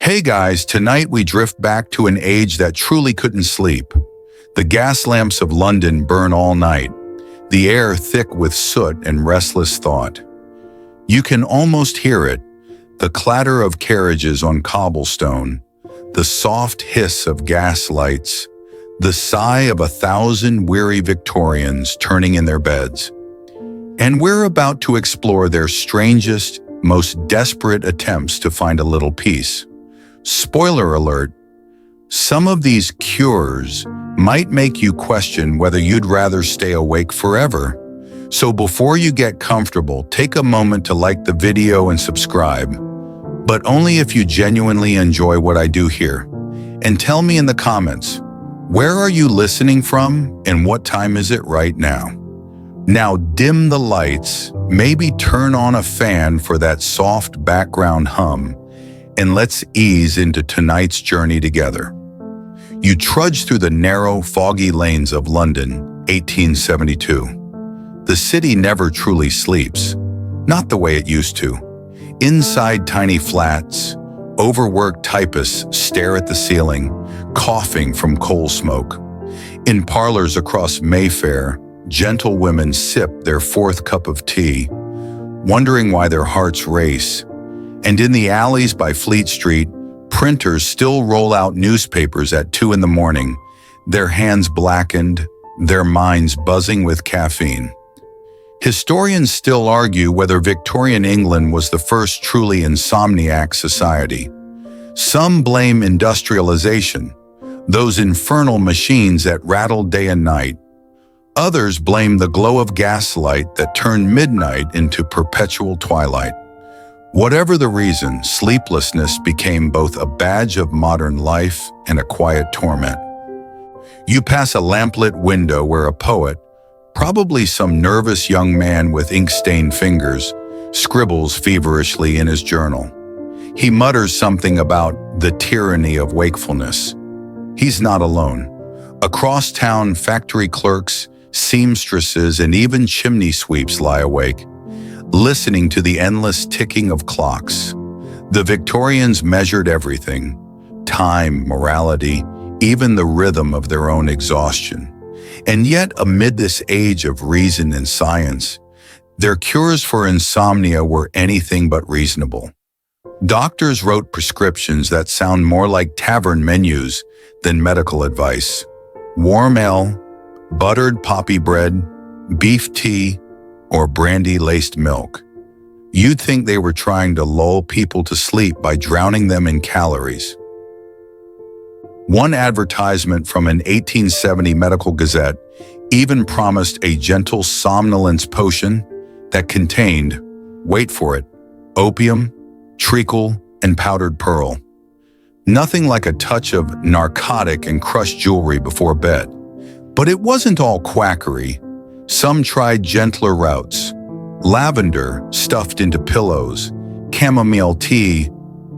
Hey guys, tonight we drift back to an age that truly couldn't sleep. The gas lamps of London burn all night, the air thick with soot and restless thought. You can almost hear it, the clatter of carriages on cobblestone, the soft hiss of gas lights, the sigh of 1,000 weary Victorians turning in their beds. And we're about to explore their strangest, most desperate attempts to find a little peace. Spoiler alert, some of these cures might make you question whether you'd rather stay awake forever. So before you get comfortable, take a moment to like the video and subscribe, but only if you genuinely enjoy what I do here. And tell me in the comments, where are you listening from and what time is it right now? Now dim the lights, maybe turn on a fan for that soft background hum, and let's ease into tonight's journey together. You trudge through the narrow, foggy lanes of London, 1872. The city never truly sleeps, not the way it used to. Inside tiny flats, overworked typists stare at the ceiling, coughing from coal smoke. In parlors across Mayfair, gentle women sip their fourth cup of tea, wondering why their hearts race. And in the alleys by Fleet Street, printers still roll out newspapers at 2 in the morning, their hands blackened, their minds buzzing with caffeine. Historians still argue whether Victorian England was the first truly insomniac society. Some blame industrialization, those infernal machines that rattled day and night. Others blame the glow of gaslight that turned midnight into perpetual twilight. Whatever the reason, sleeplessness became both a badge of modern life and a quiet torment. You pass a lamplit window where a poet, probably some nervous young man with ink-stained fingers, scribbles feverishly in his journal. He mutters something about the tyranny of wakefulness. He's not alone. Across town, factory clerks, seamstresses, and even chimney sweeps lie awake, listening to the endless ticking of clocks. The Victorians measured everything: time, morality, even the rhythm of their own exhaustion. And yet, amid this age of reason and science, their cures for insomnia were anything but reasonable. Doctors wrote prescriptions that sound more like tavern menus than medical advice. Warm ale, buttered poppy bread, beef tea, or brandy-laced milk. You'd think they were trying to lull people to sleep by drowning them in calories. One advertisement from an 1870 medical gazette even promised a gentle somnolence potion that contained, wait for it, opium, treacle, and powdered pearl. Nothing like a touch of narcotic and crushed jewelry before bed. But it wasn't all quackery. Some tried gentler routes: lavender stuffed into pillows, chamomile tea,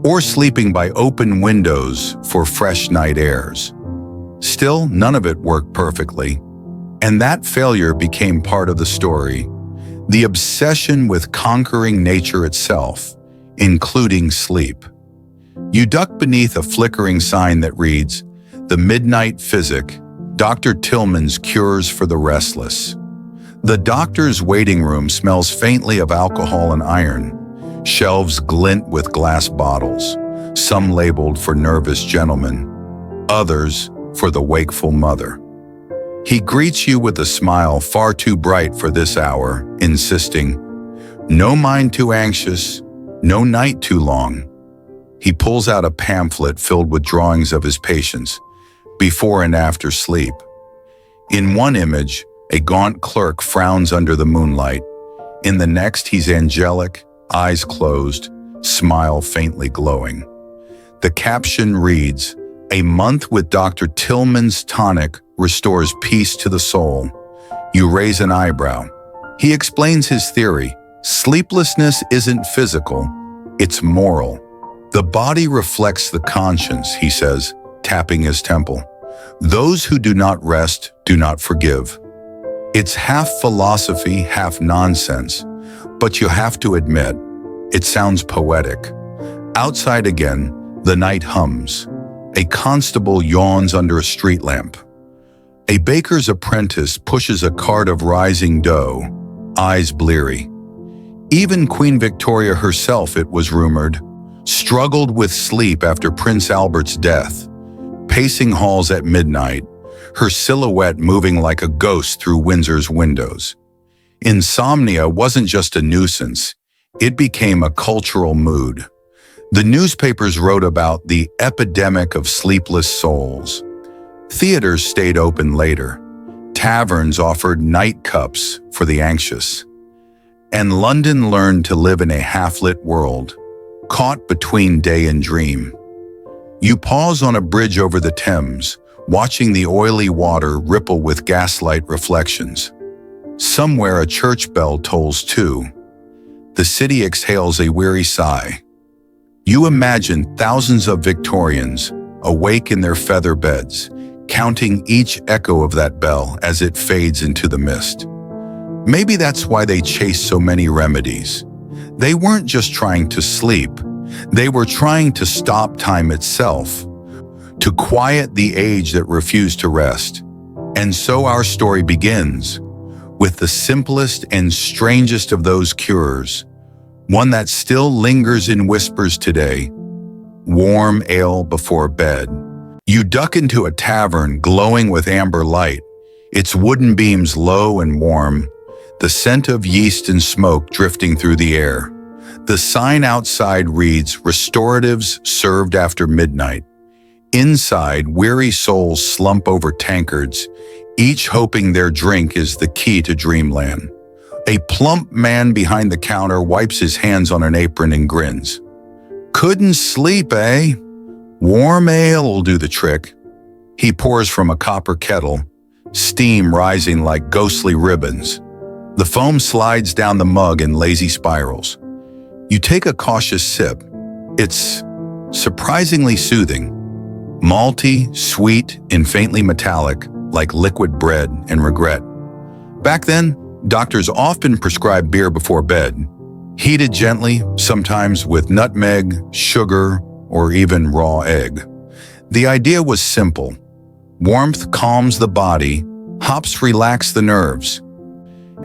or sleeping by open windows for fresh night airs. Still, none of it worked perfectly, and that failure became part of the story. The obsession with conquering nature itself, including sleep. You duck beneath a flickering sign that reads, "The Midnight Physic, Dr. Tillman's Cures for the Restless." The doctor's waiting room smells faintly of alcohol and iron. Shelves glint with glass bottles, some labeled for nervous gentlemen, others for the wakeful mother. He greets you with a smile far too bright for this hour, insisting, "No mind too anxious, no night too long." He pulls out a pamphlet filled with drawings of his patients, before and after sleep. In one image, a gaunt clerk frowns under the moonlight. In the next, he's angelic, eyes closed, smile faintly glowing. The caption reads, "A month with Dr. Tillman's tonic restores peace to the soul." You raise an eyebrow. He explains his theory. Sleeplessness isn't physical, it's moral. The body reflects the conscience, he says, tapping his temple. Those who do not rest do not forgive. It's half philosophy, half nonsense, but you have to admit, it sounds poetic. Outside again, The night hums. A constable yawns under a street lamp. A baker's apprentice pushes a cart of rising dough, eyes bleary. Even Queen Victoria herself, it was rumored, struggled with sleep after Prince Albert's death, pacing halls at midnight, her silhouette moving like a ghost through Windsor's windows. Insomnia wasn't just a nuisance, it became a cultural mood. The newspapers wrote about the epidemic of sleepless souls. Theaters stayed open later. Taverns offered night cups for the anxious. And London learned to live in a half-lit world, caught between day and dream. You pause on a bridge over the Thames, watching the oily water ripple with gaslight reflections. Somewhere a church bell tolls too. The city exhales a weary sigh. You imagine thousands of Victorians, awake in their feather beds, counting each echo of that bell as it fades into the mist. Maybe that's why they chased so many remedies. They weren't just trying to sleep, they were trying to stop time itself, to quiet the age that refused to rest. And so our story begins with the simplest and strangest of those cures, one that still lingers in whispers today: warm ale before bed. You duck into a tavern glowing with amber light, its wooden beams low and warm, the scent of yeast and smoke drifting through the air. The sign outside reads, "Restoratives served after midnight." Inside, weary souls slump over tankards, each hoping their drink is the key to dreamland. A plump man behind the counter wipes his hands on an apron and grins. "Couldn't sleep, eh? Warm ale'll do the trick." He pours from a copper kettle, steam rising like ghostly ribbons. The foam slides down the mug in lazy spirals. You take a cautious sip. It's surprisingly soothing. Malty, sweet, and faintly metallic, like liquid bread and regret. Back then, doctors often prescribed beer before bed, heated gently, sometimes with nutmeg, sugar, or even raw egg. The idea was simple. Warmth calms the body, hops relax the nerves,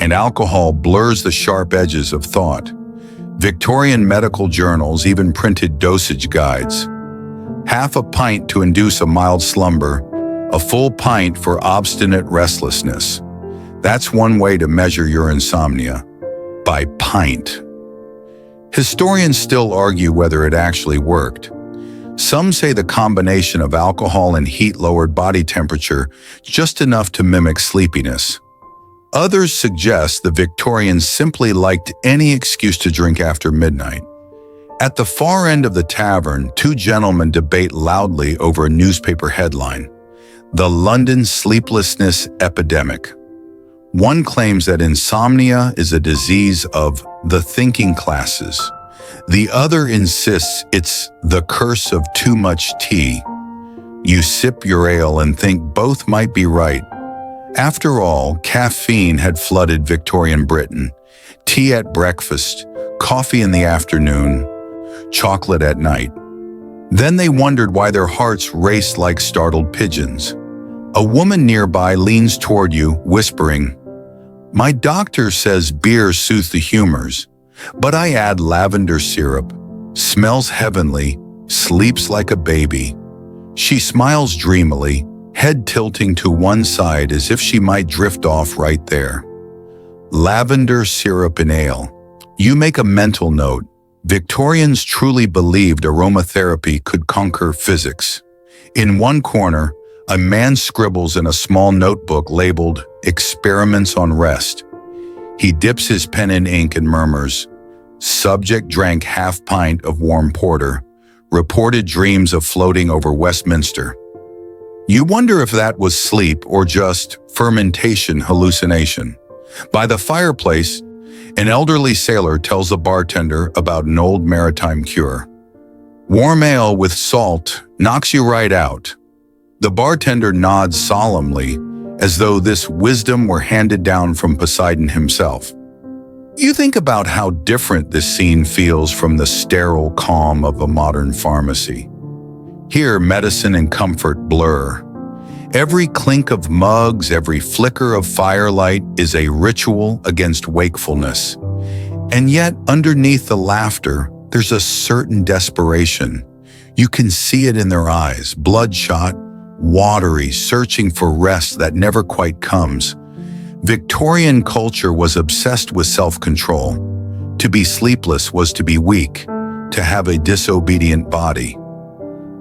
and alcohol blurs the sharp edges of thought. Victorian medical journals even printed dosage guides. Half a pint to induce a mild slumber, a full pint for obstinate restlessness. That's one way to measure your insomnia, by pint. Historians still argue whether it actually worked. Some say the combination of alcohol and heat lowered body temperature just enough to mimic sleepiness. Others suggest the Victorians simply liked any excuse to drink after midnight. At the far end of the tavern, two gentlemen debate loudly over a newspaper headline: "The London Sleeplessness Epidemic." One claims that insomnia is a disease of the thinking classes. The other insists it's the curse of too much tea. You sip your ale and think both might be right. After all, caffeine had flooded Victorian Britain. Tea at breakfast, coffee in the afternoon, chocolate at night. Then they wondered why their hearts raced like startled pigeons. A woman nearby leans toward you, whispering, "My doctor says beer soothes the humors, but I add lavender syrup, smells heavenly, sleeps like a baby." She smiles dreamily, head tilting to one side as if she might drift off right there. Lavender syrup in ale. You make a mental note. Victorians truly believed aromatherapy could conquer physics. In one corner, a man scribbles in a small notebook labeled "Experiments on Rest." He dips his pen in ink and murmurs, "Subject drank half pint of warm porter, reported dreams of floating over Westminster." You wonder if that was sleep or just fermentation hallucination. By the fireplace, an elderly sailor tells the bartender about an old maritime cure. "Warm ale with salt knocks you right out." The bartender nods solemnly, as though this wisdom were handed down from Poseidon himself. You think about how different this scene feels from the sterile calm of a modern pharmacy. Here, medicine and comfort blur. Every clink of mugs, every flicker of firelight is a ritual against wakefulness. And yet, underneath the laughter, there's a certain desperation. You can see it in their eyes, bloodshot, watery, searching for rest that never quite comes. Victorian culture was obsessed with self-control. To be sleepless was to be weak, to have a disobedient body.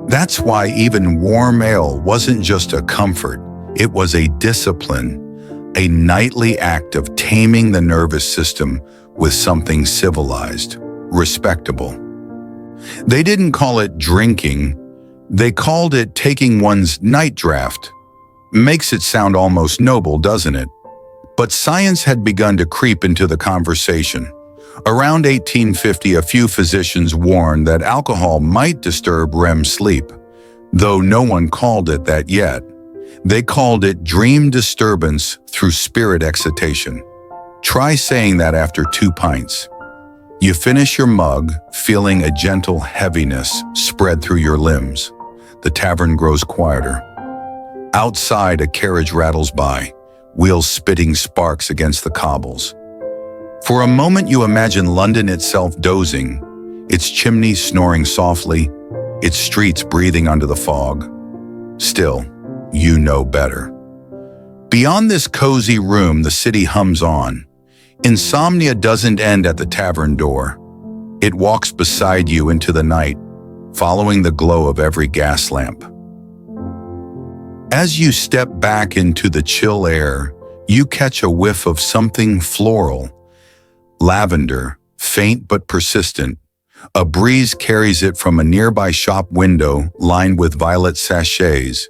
That's why even warm ale wasn't just a comfort, it was a discipline, a nightly act of taming the nervous system with something civilized, respectable. They didn't call it drinking, they called it taking one's night draft. Makes it sound almost noble, doesn't it? But science had begun to creep into the conversation. Around 1850, a few physicians warned that alcohol might disturb REM sleep, though no one called it that yet. They called it dream disturbance through spirit excitation. Try saying that after 2 pints. You finish your mug, feeling a gentle heaviness spread through your limbs. The tavern grows quieter. Outside, a carriage rattles by, wheels spitting sparks against the cobbles. For a moment you imagine London itself dozing, its chimneys snoring softly, its streets breathing under the fog. Still, you know better. Beyond this cozy room, the city hums on. Insomnia doesn't end at the tavern door. It walks beside you into the night, following the glow of every gas lamp. As you step back into the chill air, you catch a whiff of something floral. Lavender, faint but persistent. A breeze carries it from a nearby shop window lined with violet sachets.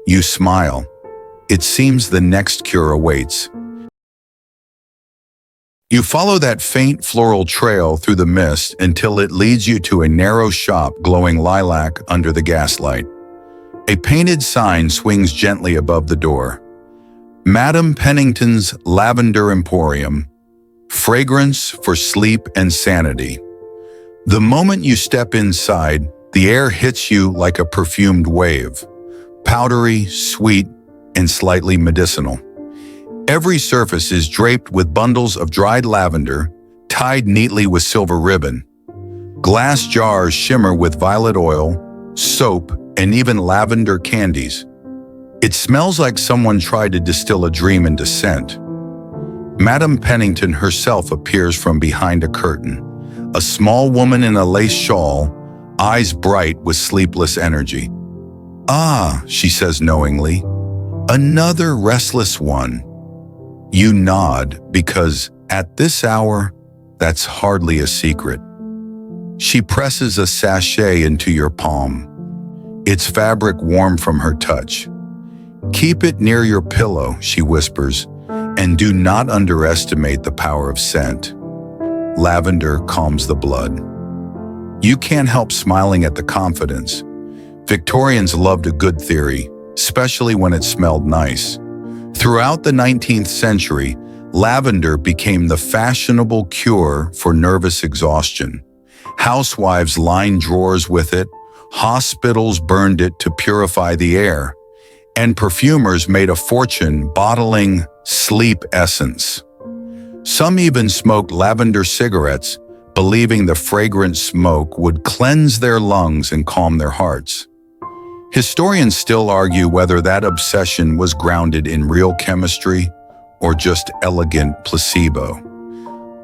You smile. It seems the next cure awaits. You follow that faint floral trail through the mist until it leads you to a narrow shop glowing lilac under the gaslight. A painted sign swings gently above the door. Madam Pennington's Lavender Emporium. Fragrance for sleep and sanity. The moment you step inside, the air hits you like a perfumed wave. Powdery, sweet, and slightly medicinal. Every surface is draped with bundles of dried lavender, tied neatly with silver ribbon. Glass jars shimmer with violet oil, soap, and even lavender candies. It smells like someone tried to distill a dream into scent. Madam Pennington herself appears from behind a curtain, a small woman in a lace shawl, eyes bright with sleepless energy. "Ah," she says knowingly, "another restless one." You nod because, at this hour, that's hardly a secret. She presses a sachet into your palm, its fabric warm from her touch. "Keep it near your pillow," she whispers, "and do not underestimate the power of scent." Lavender calms the blood. You can't help smiling at the confidence. Victorians loved a good theory, especially when it smelled nice. Throughout the 19th century, lavender became the fashionable cure for nervous exhaustion. Housewives lined drawers with it, hospitals burned it to purify the air, and perfumers made a fortune bottling sleep essence. Some even smoked lavender cigarettes, believing the fragrant smoke would cleanse their lungs and calm their hearts. Historians still argue whether that obsession was grounded in real chemistry or just elegant placebo.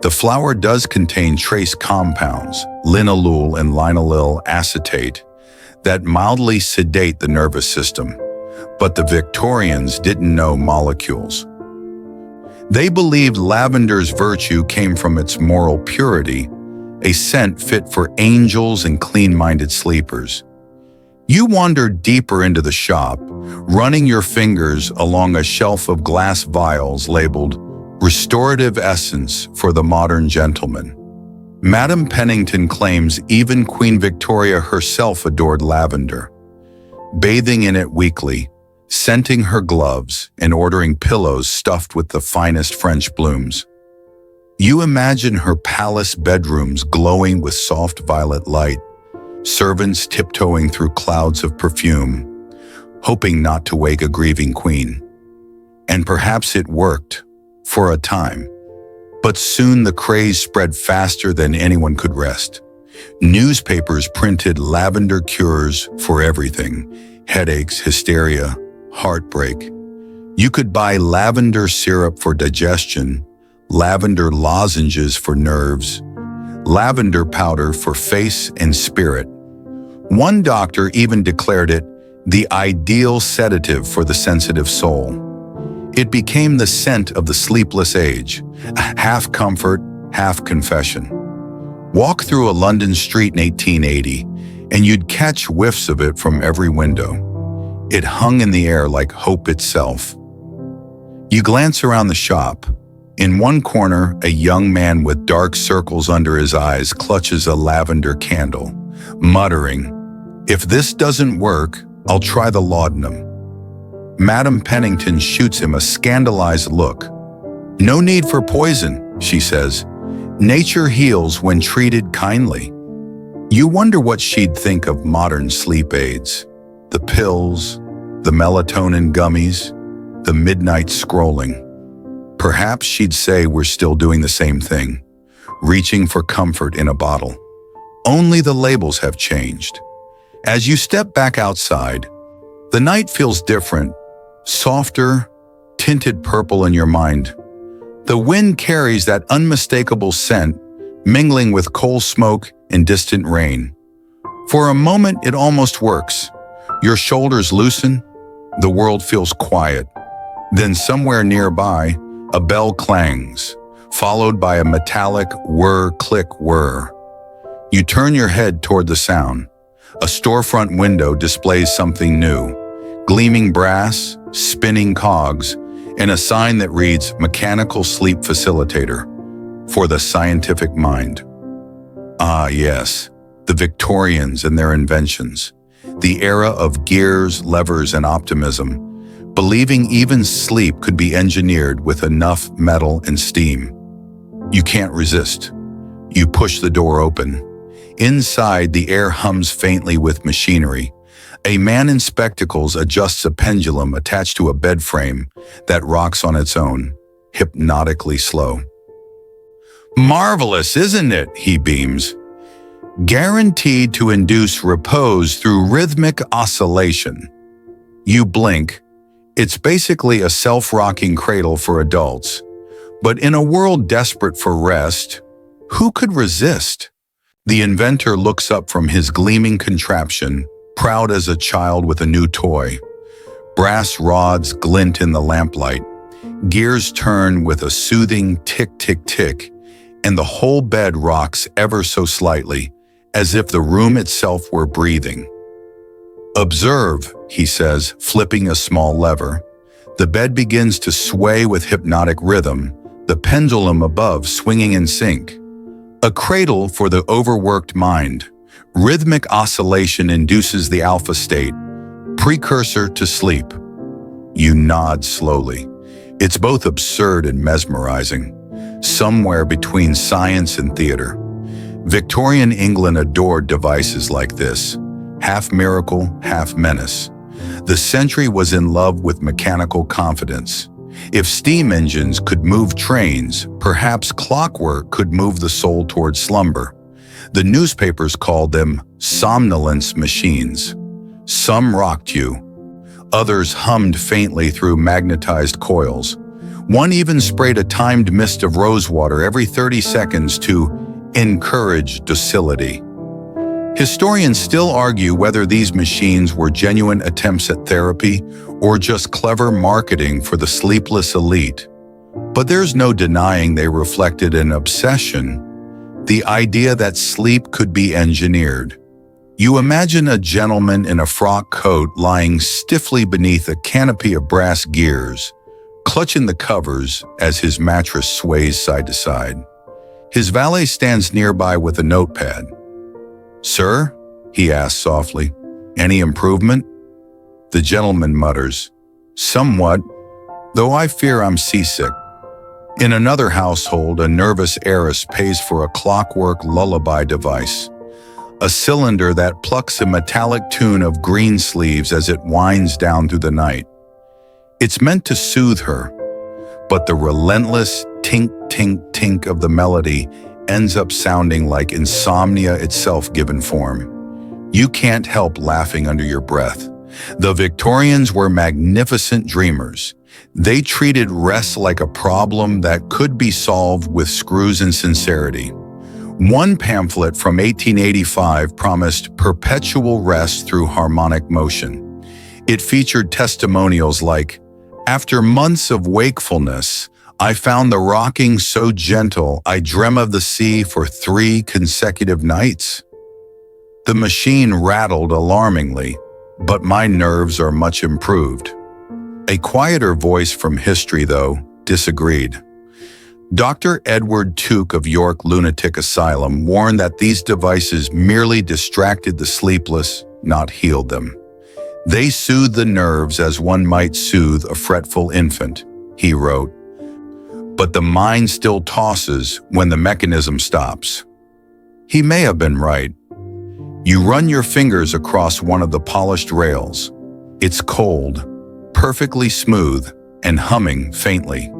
The flower does contain trace compounds, linalool and linaloyl acetate, that mildly sedate the nervous system, but the Victorians didn't know molecules. They believed lavender's virtue came from its moral purity, a scent fit for angels and clean-minded sleepers. You wander deeper into the shop, running your fingers along a shelf of glass vials labeled Restorative Essence for the Modern Gentleman. Madam Pennington claims even Queen Victoria herself adored lavender, bathing in it weekly, scenting her gloves, and ordering pillows stuffed with the finest French blooms. You imagine her palace bedrooms glowing with soft violet light, servants tiptoeing through clouds of perfume, hoping not to wake a grieving queen. And perhaps it worked, for a time. But soon the craze spread faster than anyone could rest. Newspapers printed lavender cures for everything: headaches, hysteria, heartbreak. You could buy lavender syrup for digestion, lavender lozenges for nerves, lavender powder for face and spirit. One doctor even declared it the ideal sedative for the sensitive soul. It became the scent of the sleepless age, half comfort, half confession. Walk through a London street in 1880, and you'd catch whiffs of it from every window. It hung in the air like hope itself. You glance around the shop. In one corner, a young man with dark circles under his eyes clutches a lavender candle, muttering, "If this doesn't work, I'll try the laudanum." Madame Pennington shoots him a scandalized look. "No need for poison," she says. "Nature heals when treated kindly." You wonder what she'd think of modern sleep aids. The pills, the melatonin gummies, the midnight scrolling. Perhaps she'd say we're still doing the same thing, reaching for comfort in a bottle. Only the labels have changed. As you step back outside, the night feels different, softer, tinted purple in your mind. The wind carries that unmistakable scent, mingling with coal smoke and distant rain. For a moment, it almost works. Your shoulders loosen, the world feels quiet. Then somewhere nearby, a bell clangs, followed by a metallic whir-click-whir. You turn your head toward the sound. A storefront window displays something new: gleaming brass, spinning cogs, and a sign that reads "Mechanical Sleep Facilitator" for the scientific mind. Ah, yes, the Victorians and their inventions. The era of gears, levers, and optimism, believing even sleep could be engineered with enough metal and steam. You can't resist. You push the door open. Inside, the air hums faintly with machinery. A man in spectacles adjusts a pendulum attached to a bed frame that rocks on its own, hypnotically slow. "Marvelous, isn't it?" he beams. "Guaranteed to induce repose through rhythmic oscillation." You blink. It's basically a self-rocking cradle for adults. But in a world desperate for rest, who could resist? The inventor looks up from his gleaming contraption, proud as a child with a new toy. Brass rods glint in the lamplight. Gears turn with a soothing tick-tick-tick, and the whole bed rocks ever so slightly, as if the room itself were breathing. "Observe," he says, flipping a small lever. The bed begins to sway with hypnotic rhythm, the pendulum above swinging in sync. A cradle for the overworked mind. Rhythmic oscillation induces the alpha state, precursor to sleep. You nod slowly. It's both absurd and mesmerizing, somewhere between science and theater. Victorian England adored devices like this, half miracle, half menace. The century was in love with mechanical confidence. If steam engines could move trains, perhaps clockwork could move the soul toward slumber. The newspapers called them somnolence machines. Some rocked you. Others hummed faintly through magnetized coils. One even sprayed a timed mist of rosewater every 30 seconds to encourage docility. Historians still argue whether these machines were genuine attempts at therapy or just clever marketing for the sleepless elite. But there's no denying they reflected an obsession, the idea that sleep could be engineered. You imagine a gentleman in a frock coat lying stiffly beneath a canopy of brass gears, clutching the covers as his mattress sways side to side. His valet stands nearby with a notepad. "Sir?" he asks softly. "Any improvement?" The gentleman mutters, "Somewhat, though I fear I'm seasick." In another household, a nervous heiress pays for a clockwork lullaby device. a cylinder that plucks a metallic tune of green sleeves as it winds down through the night. It's meant to soothe her, but the relentless tink, tink, tink of the melody ends up sounding like insomnia itself given form. You can't help laughing under your breath. The Victorians were magnificent dreamers. They treated rest like a problem that could be solved with screws and sincerity. One pamphlet from 1885 promised perpetual rest through harmonic motion. It featured testimonials like, "After months of wakefulness, I found the rocking so gentle I dream of the sea for 3 consecutive nights." The machine rattled alarmingly, but my nerves are much improved. A quieter voice from history, though, disagreed. Dr. Edward Tuke of York Lunatic Asylum warned that these devices merely distracted the sleepless, not healed them. "They soothe the nerves as one might soothe a fretful infant," he wrote. "But the mind still tosses when the mechanism stops." He may have been right. You run your fingers across one of the polished rails. It's cold, perfectly smooth, and humming faintly.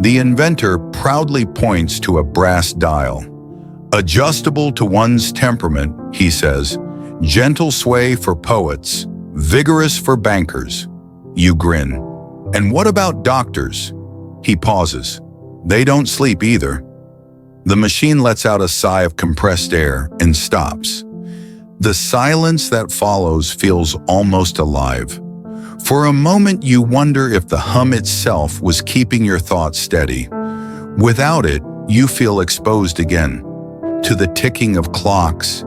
The inventor proudly points to a brass dial. "Adjustable to one's temperament," he says, "gentle sway for poets, vigorous for bankers." You grin. "And what about doctors?" He pauses. "They don't sleep either." The machine lets out a sigh of compressed air and stops. The silence that follows feels almost alive. For a moment you wonder if the hum itself was keeping your thoughts steady. Without it, you feel exposed again to the ticking of clocks,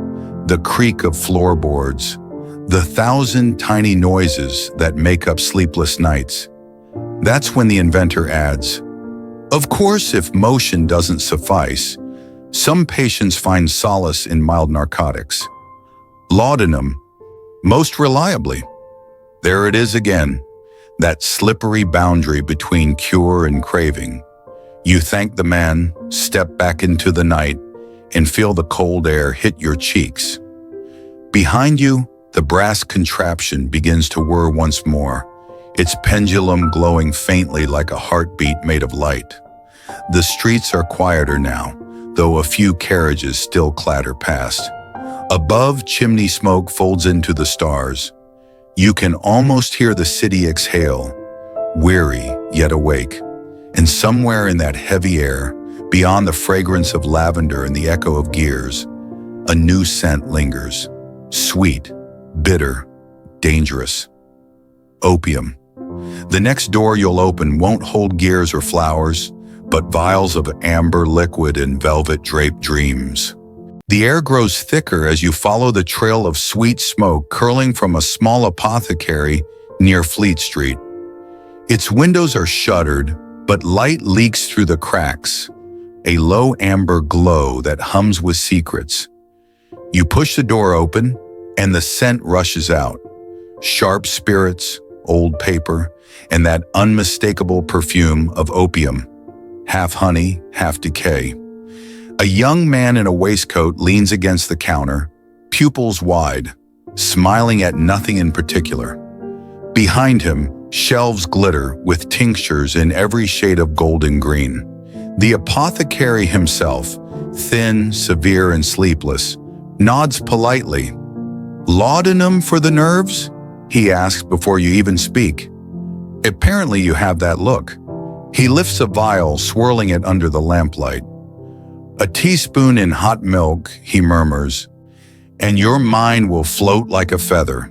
the creak of floorboards, the 1,000 tiny noises that make up sleepless nights. That's when the inventor adds, "Of course, if motion doesn't suffice, some patients find solace in mild narcotics. Laudanum, most reliably." There it is again, that slippery boundary between cure and craving. You thank the man, step back into the night, and feel the cold air hit your cheeks. Behind you, the brass contraption begins to whir once more, its pendulum glowing faintly like a heartbeat made of light. The streets are quieter now, though a few carriages still clatter past. Above, chimney smoke folds into the stars. You can almost hear the city exhale, weary yet awake. And somewhere in that heavy air, beyond the fragrance of lavender and the echo of gears, a new scent lingers. Sweet, bitter, dangerous. Opium. The next door you'll open won't hold gears or flowers, but vials of amber liquid and velvet-draped dreams. The air grows thicker as you follow the trail of sweet smoke curling from a small apothecary near Fleet Street. Its windows are shuttered, but light leaks through the cracks, a low amber glow that hums with secrets. You push the door open, and the scent rushes out. Sharp spirits, old paper, and that unmistakable perfume of opium, half honey, half decay. A young man in a waistcoat leans against the counter, pupils wide, smiling at nothing in particular. Behind him, shelves glitter with tinctures in every shade of golden green. The apothecary himself, thin, severe, and sleepless, nods politely. "Laudanum for the nerves?" he asks before you even speak. Apparently you have that look. He lifts a vial, swirling it under the lamplight. "A teaspoon in hot milk," he murmurs, "and your mind will float like a feather."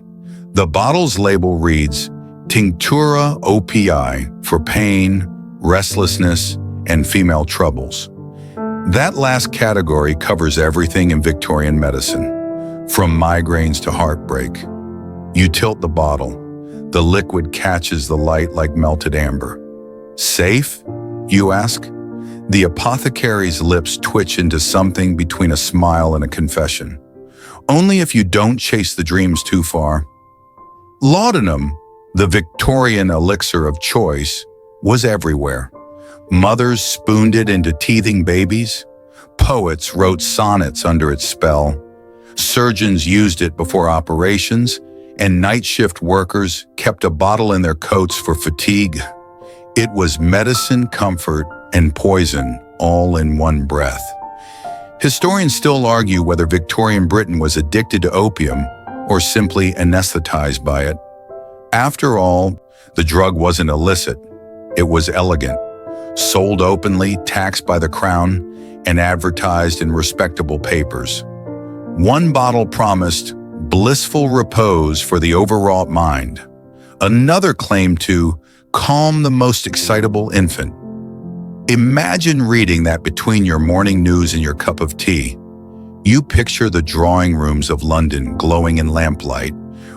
The bottle's label reads, "Tinctura opii for pain, restlessness, and female troubles." That last category covers everything in Victorian medicine, from migraines to heartbreak. You tilt the bottle. The liquid catches the light like melted amber. "Safe?" you ask. The apothecary's lips twitch into something between a smile and a confession. "Only if you don't chase the dreams too far." Laudanum, the Victorian elixir of choice, was everywhere. Mothers spooned it into teething babies. Poets wrote sonnets under its spell. Surgeons used it before operations, and night shift workers kept a bottle in their coats for fatigue. It was medicine, comfort, and poison all in one breath. Historians still argue whether Victorian Britain was addicted to opium or simply anesthetized by it. After all, the drug wasn't illicit. It was elegant, sold openly, taxed by the crown, and advertised in respectable papers. One bottle promised blissful repose for the overwrought mind. Another claimed to calm the most excitable infant. Imagine reading that between your morning news and your cup of tea. You picture the drawing rooms of London glowing in lamplight,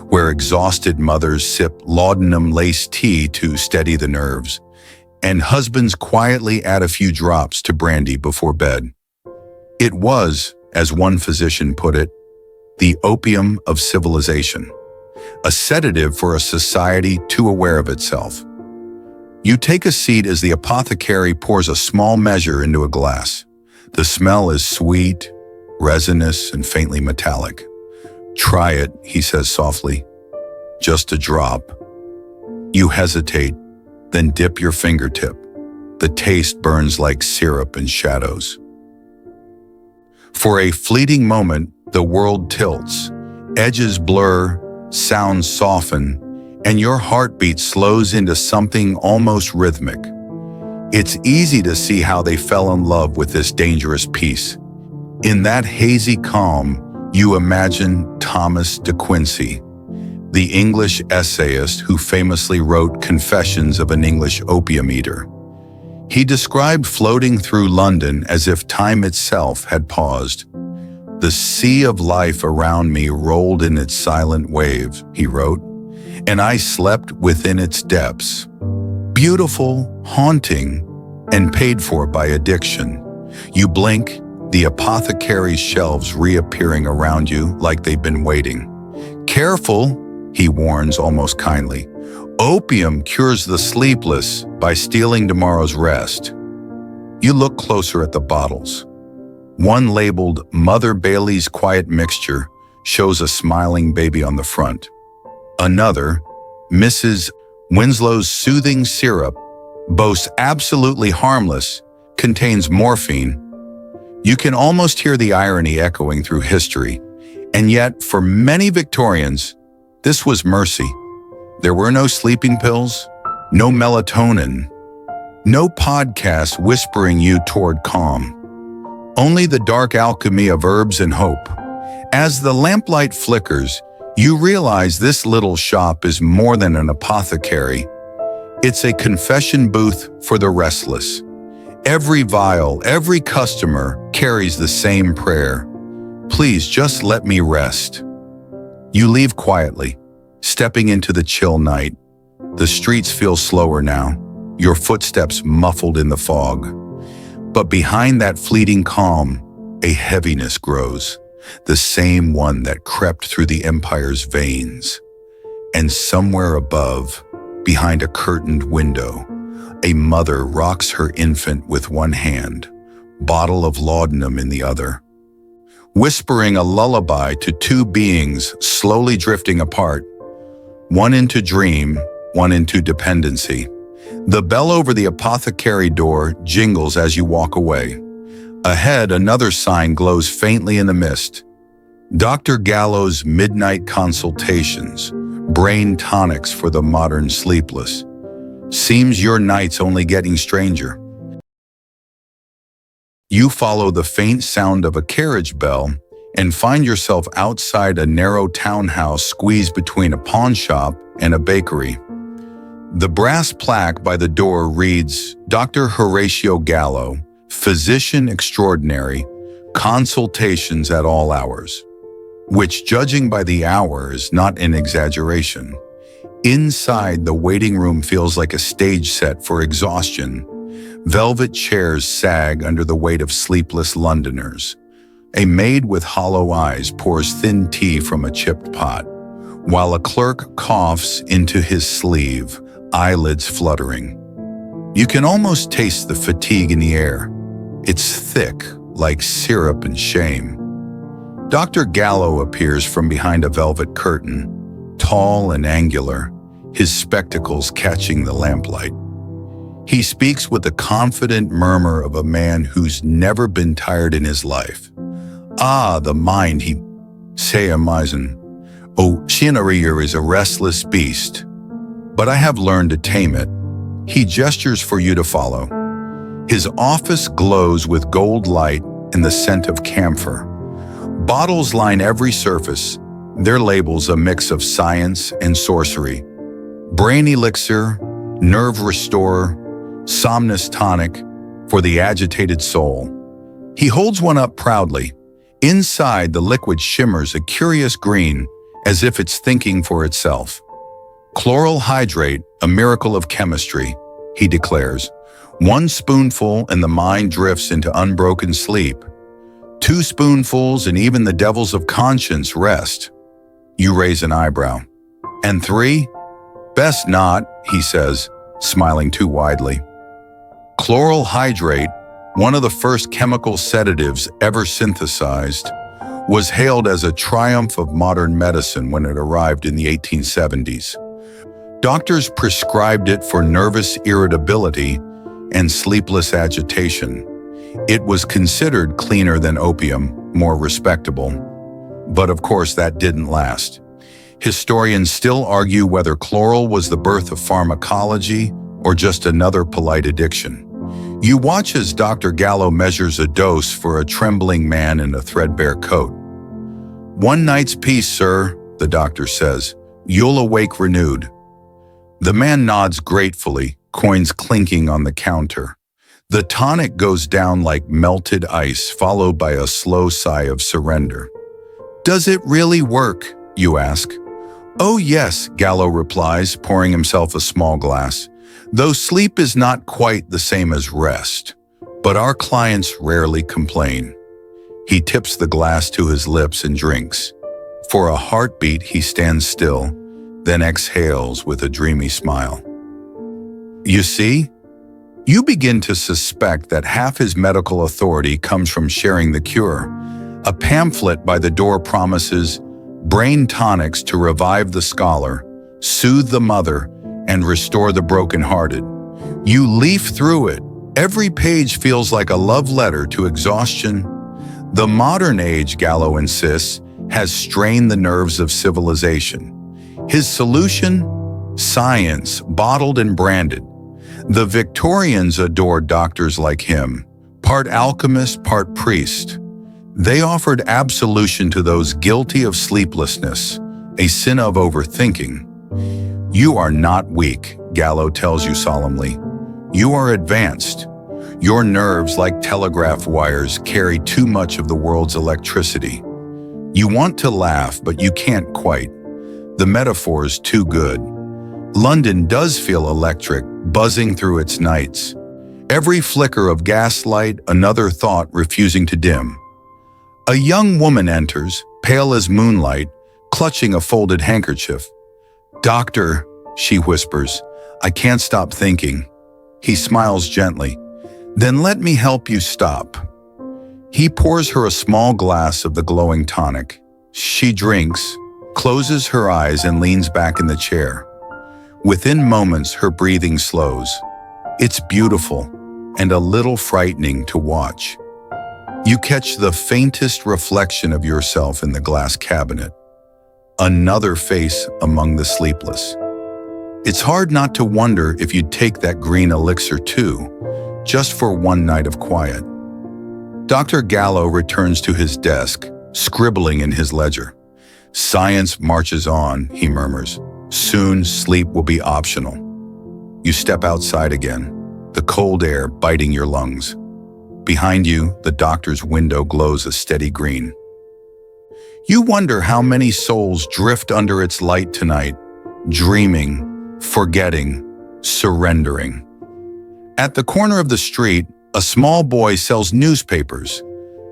where exhausted mothers sip laudanum-laced tea to steady the nerves, and husbands quietly add a few drops to brandy before bed. It was, as one physician put it, the opium of civilization, a sedative for a society too aware of itself. You take a seat as the apothecary pours a small measure into a glass. The smell is sweet, resinous, and faintly metallic. "Try it," he says softly. "Just a drop." You hesitate, then dip your fingertip. The taste burns like syrup in shadows. For a fleeting moment, the world tilts. Edges blur, sounds soften, and your heartbeat slows into something almost rhythmic. It's easy to see how they fell in love with this dangerous piece. In that hazy calm, you imagine Thomas de Quincey, the English essayist who famously wrote Confessions of an English Opium Eater. He described floating through London as if time itself had paused. "The sea of life around me rolled in its silent waves," he wrote, "and I slept within its depths. Beautiful, haunting, and paid for by addiction. You blink, the apothecary's shelves reappearing around you like they've been waiting. Careful," he warns almost kindly. "Opium cures the sleepless by stealing tomorrow's rest." You look closer at the bottles. One labeled Mother Bailey's Quiet Mixture shows a smiling baby on the front. Another, Mrs. Winslow's Soothing Syrup, boasts absolutely harmless, contains morphine. You can almost hear the irony echoing through history, and yet for many Victorians, this was mercy. There were no sleeping pills, no melatonin, no podcasts whispering you toward calm. Only the dark alchemy of herbs and hope. As the lamplight flickers, you realize this little shop is more than an apothecary. It's a confession booth for the restless. Every vial, every customer carries the same prayer. "Please just let me rest." You leave quietly, stepping into the chill night. The streets feel slower now, your footsteps muffled in the fog. But behind that fleeting calm, a heaviness grows, the same one that crept through the empire's veins. And somewhere above, behind a curtained window, a mother rocks her infant with one hand, bottle of laudanum in the other, whispering a lullaby to two beings slowly drifting apart, one into dream, one into dependency. The bell over the apothecary door jingles as you walk away. Ahead, another sign glows faintly in the mist. Dr. Gallo's Midnight Consultations, brain tonics for the modern sleepless. Seems your night's only getting stranger. You follow the faint sound of a carriage bell and find yourself outside a narrow townhouse squeezed between a pawn shop and a bakery. The brass plaque by the door reads, Dr. Horatio Gallo, Physician Extraordinary, Consultations at all hours, which, judging by the hour, is not an exaggeration. Inside, the waiting room feels like a stage set for exhaustion. Velvet chairs sag under the weight of sleepless Londoners. A maid with hollow eyes pours thin tea from a chipped pot, while a clerk coughs into his sleeve, eyelids fluttering. You can almost taste the fatigue in the air. It's thick, like syrup and shame. Dr. Gallo appears from behind a velvet curtain, tall and angular, his spectacles catching the lamplight. He speaks with the confident murmur of a man who's never been tired in his life. Ah, the mind, he say amazing. Oh, Shinarier is a restless beast, but I have learned to tame it. He gestures for you to follow. His office glows with gold light and the scent of camphor. Bottles line every surface, their labels a mix of science and sorcery. Brain elixir, nerve restorer, somnus tonic for the agitated soul. He holds one up proudly. Inside, the liquid shimmers a curious green, as if it's thinking for itself. Chloral hydrate, a miracle of chemistry, he declares. 1 spoonful and the mind drifts into unbroken sleep. 2 spoonfuls and even the devils of conscience rest. You raise an eyebrow. And 3? Best not, he says, smiling too widely. Chloral hydrate, one of the first chemical sedatives ever synthesized, was hailed as a triumph of modern medicine when it arrived in the 1870s. Doctors prescribed it for nervous irritability and sleepless agitation. It was considered cleaner than opium, more respectable. But of course that didn't last. Historians still argue whether chloral was the birth of pharmacology or just another polite addiction. You watch as Dr. Gallo measures a dose for a trembling man in a threadbare coat. 1 night's peace, sir, the doctor says. You'll awake renewed. The man nods gratefully, coins clinking on the counter. The tonic goes down like melted ice, followed by a slow sigh of surrender. Does it really work, you ask? Oh yes, Gallo replies, pouring himself a small glass. Though sleep is not quite the same as rest, but our clients rarely complain. He tips the glass to his lips and drinks. For a heartbeat, he stands still, then exhales with a dreamy smile. You see? You begin to suspect that half his medical authority comes from sharing the cure. A pamphlet by the door promises brain tonics to revive the scholar, soothe the mother, and restore the brokenhearted. You leaf through it. Every page feels like a love letter to exhaustion. The modern age, Gallo insists, has strained the nerves of civilization. His solution? Science, bottled and branded. The Victorians adored doctors like him, part alchemist, part priest. They offered absolution to those guilty of sleeplessness, a sin of overthinking. You are not weak, Gallo tells you solemnly. You are advanced. Your nerves, like telegraph wires, carry too much of the world's electricity. You want to laugh, but you can't quite. The metaphor is too good. London does feel electric, buzzing through its nights. Every flicker of gaslight, another thought refusing to dim. A young woman enters, pale as moonlight, clutching a folded handkerchief. Doctor, she whispers, I can't stop thinking. He smiles gently. Then let me help you stop. He pours her a small glass of the glowing tonic. She drinks, closes her eyes and leans back in the chair. Within moments, her breathing slows. It's beautiful and a little frightening to watch. You catch the faintest reflection of yourself in the glass cabinet. Another face among the sleepless. It's hard not to wonder if you'd take that green elixir too, just for one night of quiet. Dr. Gallo returns to his desk, scribbling in his ledger. Science marches on, he murmurs. Soon sleep will be optional. You step outside again, the cold air biting your lungs. Behind you, the doctor's window glows a steady green. You wonder how many souls drift under its light tonight, dreaming, forgetting, surrendering. At the corner of the street, a small boy sells newspapers.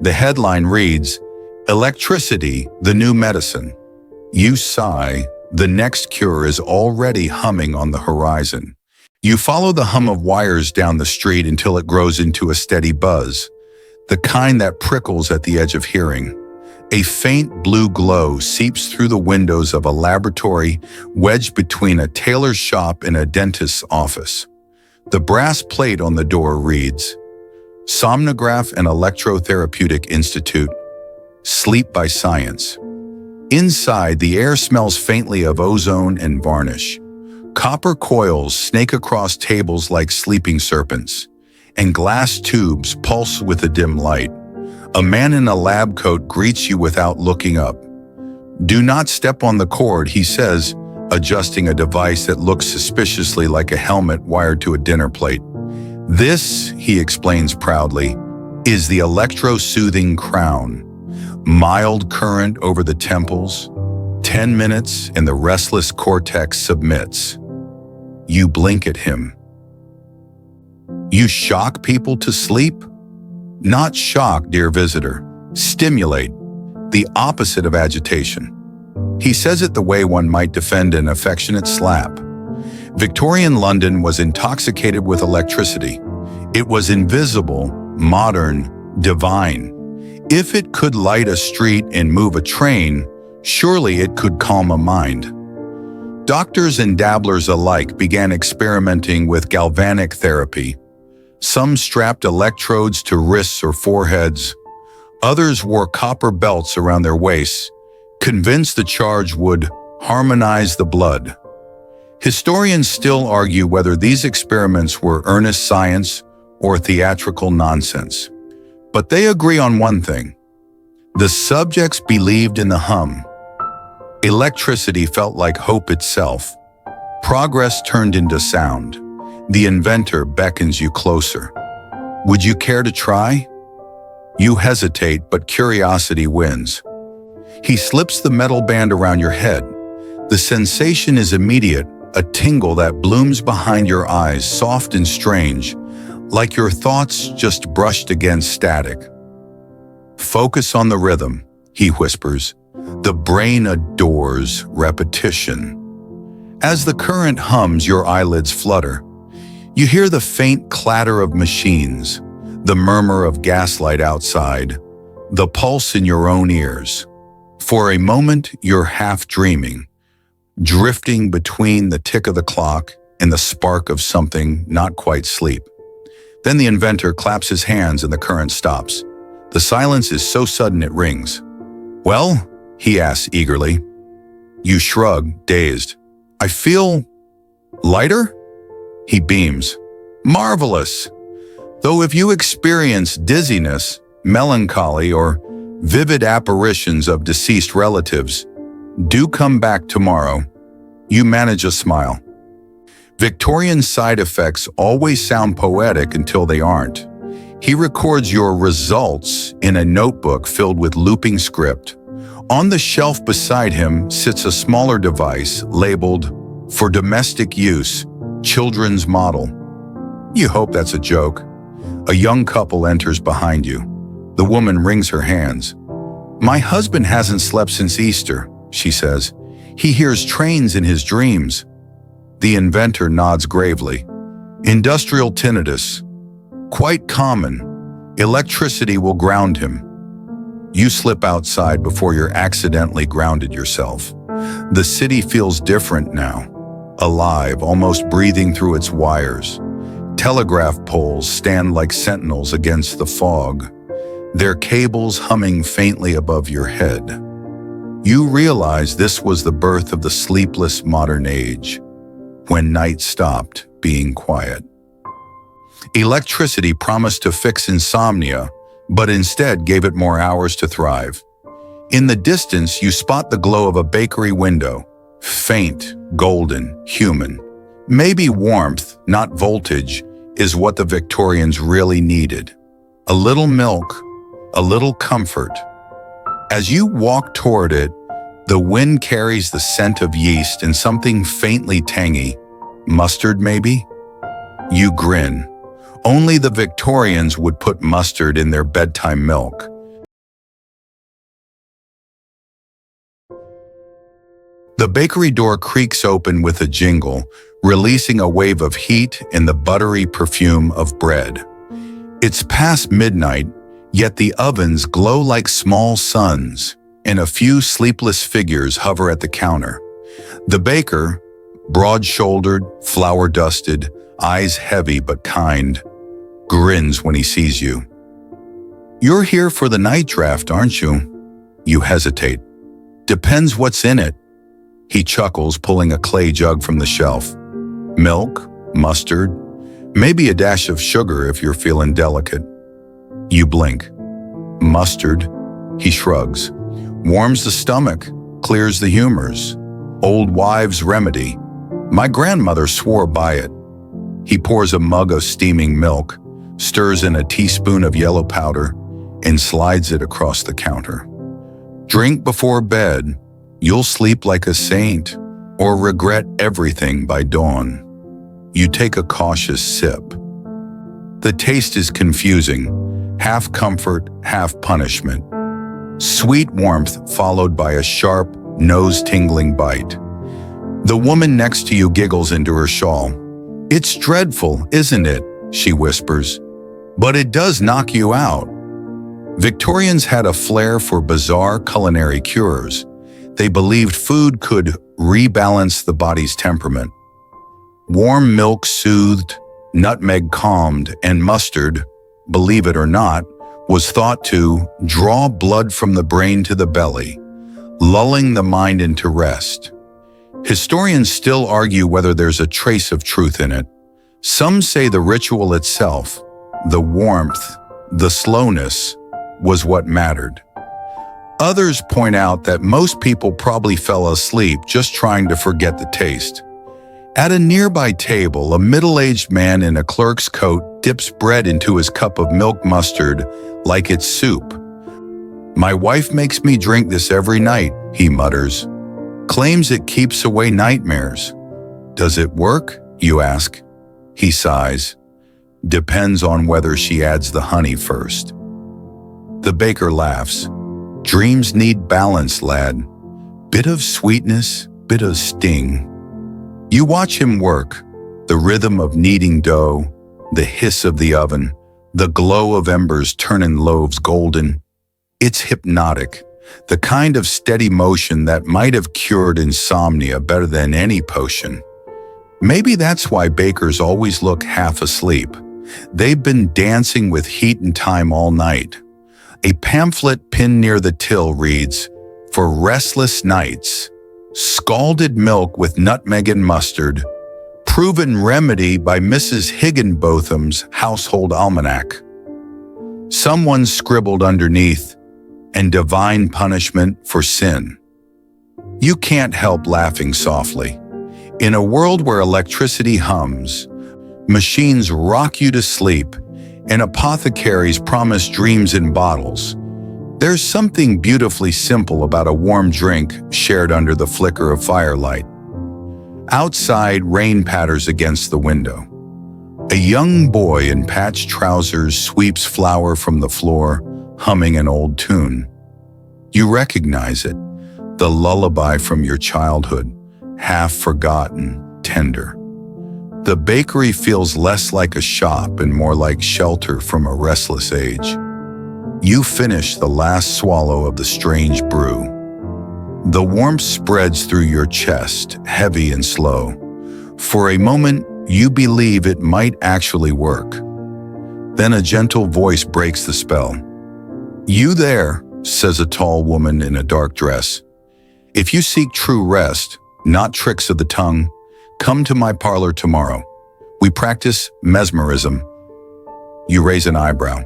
The headline reads, Electricity, the new medicine. You sigh, the next cure is already humming on the horizon. You follow the hum of wires down the street until it grows into a steady buzz, the kind that prickles at the edge of hearing. A faint blue glow seeps through the windows of a laboratory wedged between a tailor's shop and a dentist's office. The brass plate on the door reads, Somnograph and Electrotherapeutic Institute, Sleep by Science. Inside, the air smells faintly of ozone and varnish. Copper coils snake across tables like sleeping serpents, and glass tubes pulse with a dim light. A man in a lab coat greets you without looking up. Do not step on the cord, he says, adjusting a device that looks suspiciously like a helmet wired to a dinner plate. This, he explains proudly, is the electro-soothing crown. Mild current over the temples, 10 minutes and the restless cortex submits. You blink at him. You shock people to sleep? Not shock, dear visitor. Stimulate, the opposite of agitation. He says it the way one might defend an affectionate slap. Victorian London was intoxicated with electricity. It was invisible, modern, divine. If it could light a street and move a train, surely it could calm a mind. Doctors and dabblers alike began experimenting with galvanic therapy. Some strapped electrodes to wrists or foreheads. Others wore copper belts around their waists, convinced the charge would harmonize the blood. Historians still argue whether these experiments were earnest science or theatrical nonsense. But they agree on one thing. The subjects believed in the hum. Electricity felt like hope itself. Progress turned into sound. The inventor beckons you closer. Would you care to try? You hesitate, but curiosity wins. He slips the metal band around your head. The sensation is immediate, a tingle that blooms behind your eyes, soft and strange, like your thoughts just brushed against static. Focus on the rhythm, he whispers. The brain adores repetition. As the current hums, your eyelids flutter. You hear the faint clatter of machines, the murmur of gaslight outside, the pulse in your own ears. For a moment, you're half dreaming, drifting between the tick of the clock and the spark of something not quite sleep. Then the inventor claps his hands and the current stops. The silence is so sudden it rings. Well, he asks eagerly. You shrug, dazed. I feel lighter? He beams. Marvelous! Though if you experience dizziness, melancholy, or vivid apparitions of deceased relatives, do come back tomorrow. You manage a smile. Victorian side effects always sound poetic until they aren't. He records your results in a notebook filled with looping script. On the shelf beside him sits a smaller device labeled, For Domestic Use, Children's Model. You hope that's a joke. A young couple enters behind you. The woman wrings her hands. My husband hasn't slept since Easter, she says. He hears trains in his dreams. The inventor nods gravely. Industrial tinnitus. Quite common. Electricity will ground him. You slip outside before you're accidentally grounded yourself. The city feels different now. Alive, almost breathing through its wires. Telegraph poles stand like sentinels against the fog, their cables humming faintly above your head. You realize this was the birth of the sleepless modern age, when night stopped being quiet. Electricity promised to fix insomnia, but instead gave it more hours to thrive. In the distance, you spot the glow of a bakery window, faint, golden, human. Maybe warmth, not voltage, is what the Victorians really needed. A little milk, a little comfort. As you walk toward it, the wind carries the scent of yeast and something faintly tangy. Mustard, maybe? You grin. Only the Victorians would put mustard in their bedtime milk. The bakery door creaks open with a jingle, releasing a wave of heat and the buttery perfume of bread. It's past midnight, yet the ovens glow like small suns. and a few sleepless figures hover at the counter. The baker, broad-shouldered, flour-dusted, eyes heavy but kind, grins when he sees you. "You're here for the night draft, aren't you?" You hesitate. "Depends what's in it." He chuckles, pulling a clay jug from the shelf. "Milk, mustard, maybe a dash of sugar if you're feeling delicate." You blink. "Mustard," he shrugs. "Warms the stomach, clears the humors. Old wives' remedy. My grandmother swore by it." He pours a mug of steaming milk, stirs in a teaspoon of yellow powder, and slides it across the counter. "Drink before bed. You'll sleep like a saint, or regret everything by dawn." You take a cautious sip. The taste is confusing, half comfort, half punishment. Sweet warmth followed by a sharp, nose-tingling bite. The woman next to you giggles into her shawl. "It's dreadful, isn't it?" she whispers. "But it does knock you out." Victorians had a flair for bizarre culinary cures. They believed food could rebalance the body's temperament. Warm milk soothed, nutmeg calmed, and mustard, believe it or not, was thought to draw blood from the brain to the belly, lulling the mind into rest. Historians still argue whether there's a trace of truth in it. Some say the ritual itself, the warmth, the slowness, was what mattered. Others point out that most people probably fell asleep just trying to forget the taste. At a nearby table, a middle-aged man in a clerk's coat dips bread into his cup of milk mustard like it's soup. "My wife makes me drink this every night," he mutters. "Claims it keeps away nightmares." "Does it work?" you ask. He sighs. "Depends on whether she adds the honey first." The baker laughs. "Dreams need balance, lad. Bit of sweetness, bit of sting." You watch him work, the rhythm of kneading dough, the hiss of the oven, the glow of embers turning loaves golden. It's hypnotic, the kind of steady motion that might have cured insomnia better than any potion. Maybe that's why bakers always look half asleep. They've been dancing with heat and time all night. A pamphlet pinned near the till reads, "For restless nights, scalded milk with nutmeg and mustard, proven remedy by Mrs. Higginbotham's Household Almanac." Someone scribbled underneath, "And divine punishment for sin." You can't help laughing softly. In a world where electricity hums, machines rock you to sleep, and apothecaries promise dreams in bottles, there's something beautifully simple about a warm drink shared under the flicker of firelight. Outside, rain patters against the window. A young boy in patched trousers sweeps flour from the floor, humming an old tune. You recognize it, the lullaby from your childhood, half forgotten, tender. The bakery feels less like a shop and more like shelter from a restless age. You finish the last swallow of the strange brew. The warmth spreads through your chest, heavy and slow. For a moment, you believe it might actually work. Then a gentle voice breaks the spell. "You there," says a tall woman in a dark dress. "If you seek true rest, not tricks of the tongue, come to my parlor tomorrow. We practice mesmerism." You raise an eyebrow.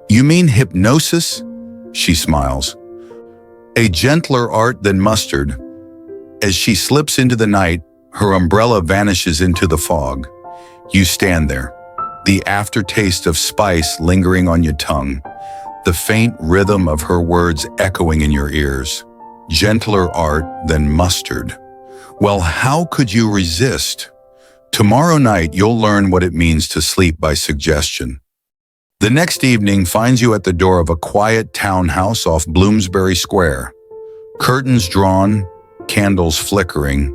"You mean hypnosis?" She smiles. "A gentler art than mustard." As she slips into the night, her umbrella vanishes into the fog. You stand there, the aftertaste of spice lingering on your tongue, the faint rhythm of her words echoing in your ears. Gentler art than mustard. Well, how could you resist? Tomorrow night, you'll learn what it means to sleep by suggestion. The next evening finds you at the door of a quiet townhouse off Bloomsbury Square. Curtains drawn, candles flickering.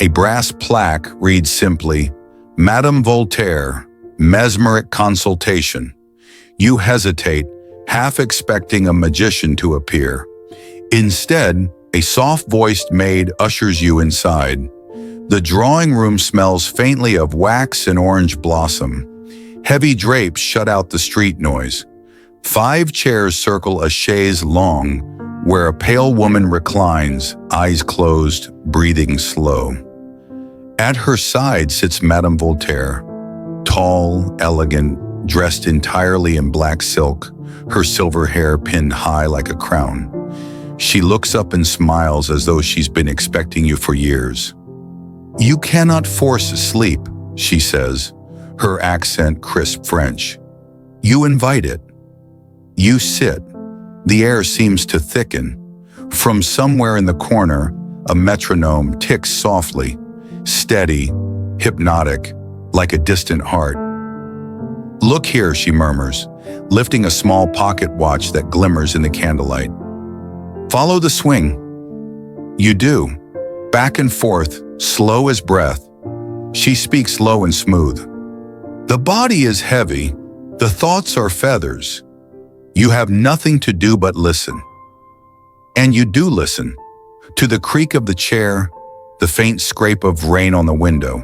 A brass plaque reads simply, "Madame Voltaire, mesmeric consultation." You hesitate, half expecting a magician to appear. Instead, a soft-voiced maid ushers you inside. The drawing room smells faintly of wax and orange blossom. Heavy drapes shut out the street noise. 5 chairs circle a chaise longue, where a pale woman reclines, eyes closed, breathing slow. At her side sits Madame Voltaire, tall, elegant, dressed entirely in black silk, her silver hair pinned high like a crown. She looks up and smiles as though she's been expecting you for years. "You cannot force sleep," she says, her accent crisp French. "You invite it. You sit." The air seems to thicken. From somewhere in the corner, a metronome ticks softly, steady, hypnotic, like a distant heart. "Look here," she murmurs, lifting a small pocket watch that glimmers in the candlelight. "Follow the swing." You do. Back and forth, slow as breath. She speaks low and smooth. "The body is heavy. The thoughts are feathers. You have nothing to do but listen." And you do listen. To the creak of the chair, the faint scrape of rain on the window,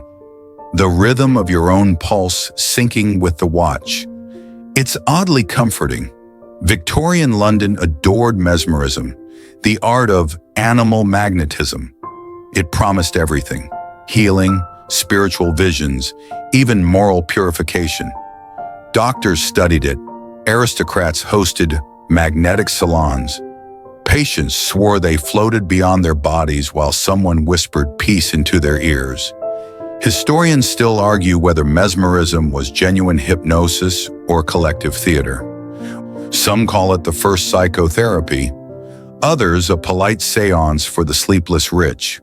the rhythm of your own pulse syncing with the watch. It's oddly comforting. Victorian London adored mesmerism, the art of animal magnetism. It promised everything: healing, spiritual visions, even moral purification. Doctors studied it. Aristocrats hosted magnetic salons. Patients swore they floated beyond their bodies while someone whispered peace into their ears. Historians still argue whether mesmerism was genuine hypnosis or collective theater. Some call it the first psychotherapy, others a polite seance for the sleepless rich.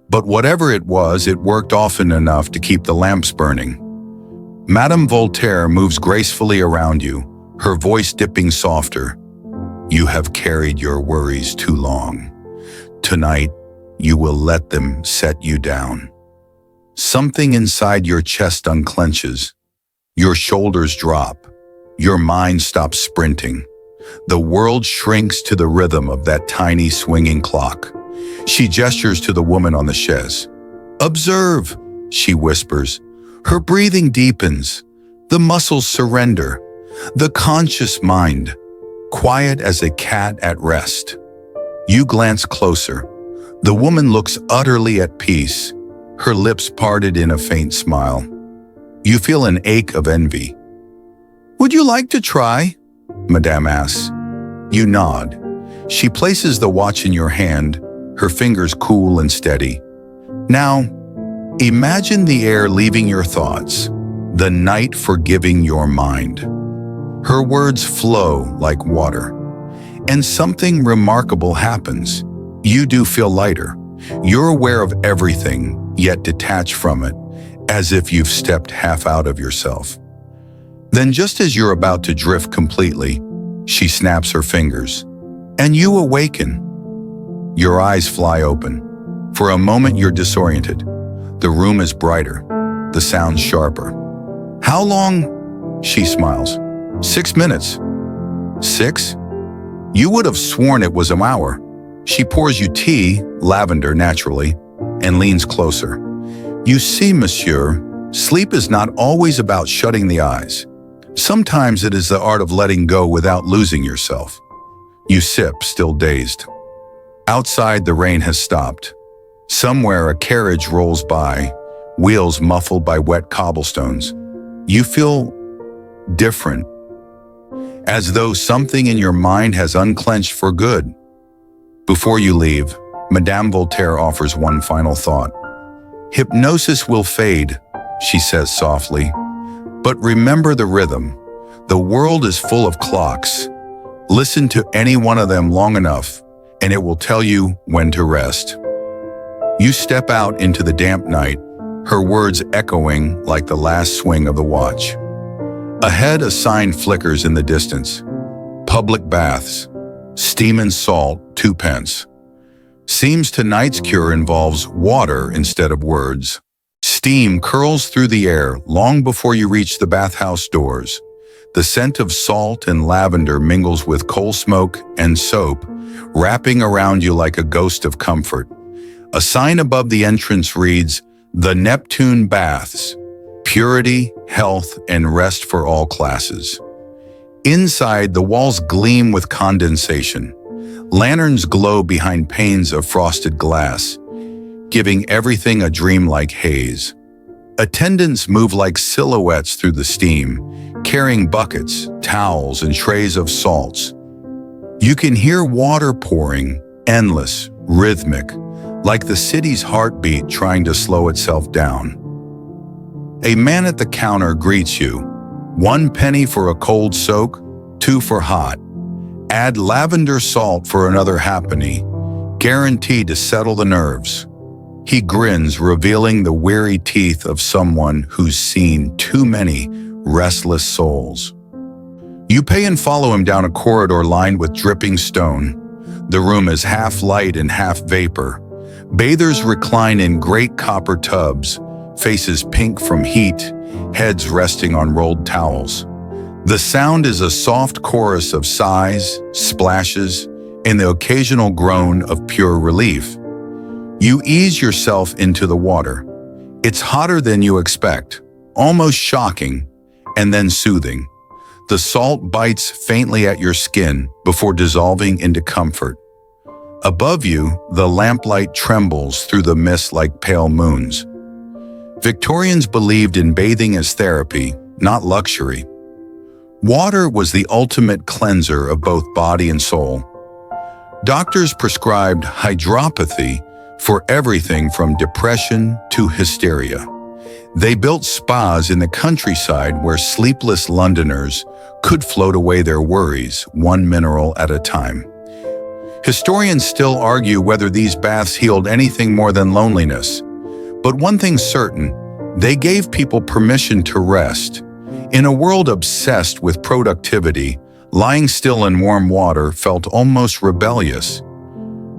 But whatever it was, it worked often enough to keep the lamps burning. Madame Voltaire moves gracefully around you, her voice dipping softer. "You have carried your worries too long. Tonight, you will let them set you down." Something inside your chest unclenches. Your shoulders drop. Your mind stops sprinting. The world shrinks to the rhythm of that tiny swinging clock. She gestures to the woman on the chaise. "Observe," she whispers. Her breathing deepens. The muscles surrender. The conscious mind, quiet as a cat at rest. You glance closer. The woman looks utterly at peace, her lips parted in a faint smile. You feel an ache of envy. "Would you like to try?" Madame asks. You nod. She places the watch in your hand, her fingers cool and steady. "Now, imagine the air leaving your thoughts, the night forgiving your mind." Her words flow like water. And something remarkable happens. You do feel lighter. You're aware of everything, yet detached from it, as if you've stepped half out of yourself. Then just as you're about to drift completely, she snaps her fingers. And you awaken. Your eyes fly open. For a moment you're disoriented. The room is brighter, the sound sharper. "How long?" She smiles. 6 minutes. 6? You would have sworn it was an hour. She pours you tea, lavender naturally, and leans closer. "You see, monsieur, sleep is not always about shutting the eyes. Sometimes it is the art of letting go without losing yourself." You sip, still dazed. Outside, the rain has stopped. Somewhere a carriage rolls by, wheels muffled by wet cobblestones. You feel different, as though something in your mind has unclenched for good. Before you leave, Madame Voltaire offers one final thought. "Hypnosis will fade," she says softly. "But remember the rhythm. The world is full of clocks. Listen to any one of them long enough, and it will tell you when to rest." You step out into the damp night, her words echoing like the last swing of the watch. Ahead, a sign flickers in the distance. Public baths. Steam and salt, 2 pence. Seems tonight's cure involves water instead of words. Steam curls through the air long before you reach the bathhouse doors. The scent of salt and lavender mingles with coal smoke and soap, wrapping around you like a ghost of comfort. A sign above the entrance reads, "The Neptune Baths, purity, health, and rest for all classes." Inside, the walls gleam with condensation. Lanterns glow behind panes of frosted glass, giving everything a dreamlike haze. Attendants move like silhouettes through the steam, carrying buckets, towels, and trays of salts. You can hear water pouring, endless, rhythmic, like the city's heartbeat trying to slow itself down. A man at the counter greets you. 1 penny for a cold soak, 2 for hot. Add lavender salt for another halfpenny, guaranteed to settle the nerves. He grins, revealing the weary teeth of someone who's seen too many restless souls. You pay and follow him down a corridor lined with dripping stone. The room is half light and half vapor. Bathers recline in great copper tubs, faces pink from heat, heads resting on rolled towels. The sound is a soft chorus of sighs, splashes, and the occasional groan of pure relief. You ease yourself into the water. It's hotter than you expect, almost shocking, and then soothing. The salt bites faintly at your skin before dissolving into comfort. Above you, the lamplight trembles through the mist like pale moons. Victorians believed in bathing as therapy, not luxury. Water was the ultimate cleanser of both body and soul. Doctors prescribed hydropathy for everything from depression to hysteria. They built spas in the countryside where sleepless Londoners could float away their worries, one mineral at a time. Historians still argue whether these baths healed anything more than loneliness. But one thing's certain, they gave people permission to rest. In a world obsessed with productivity, lying still in warm water felt almost rebellious.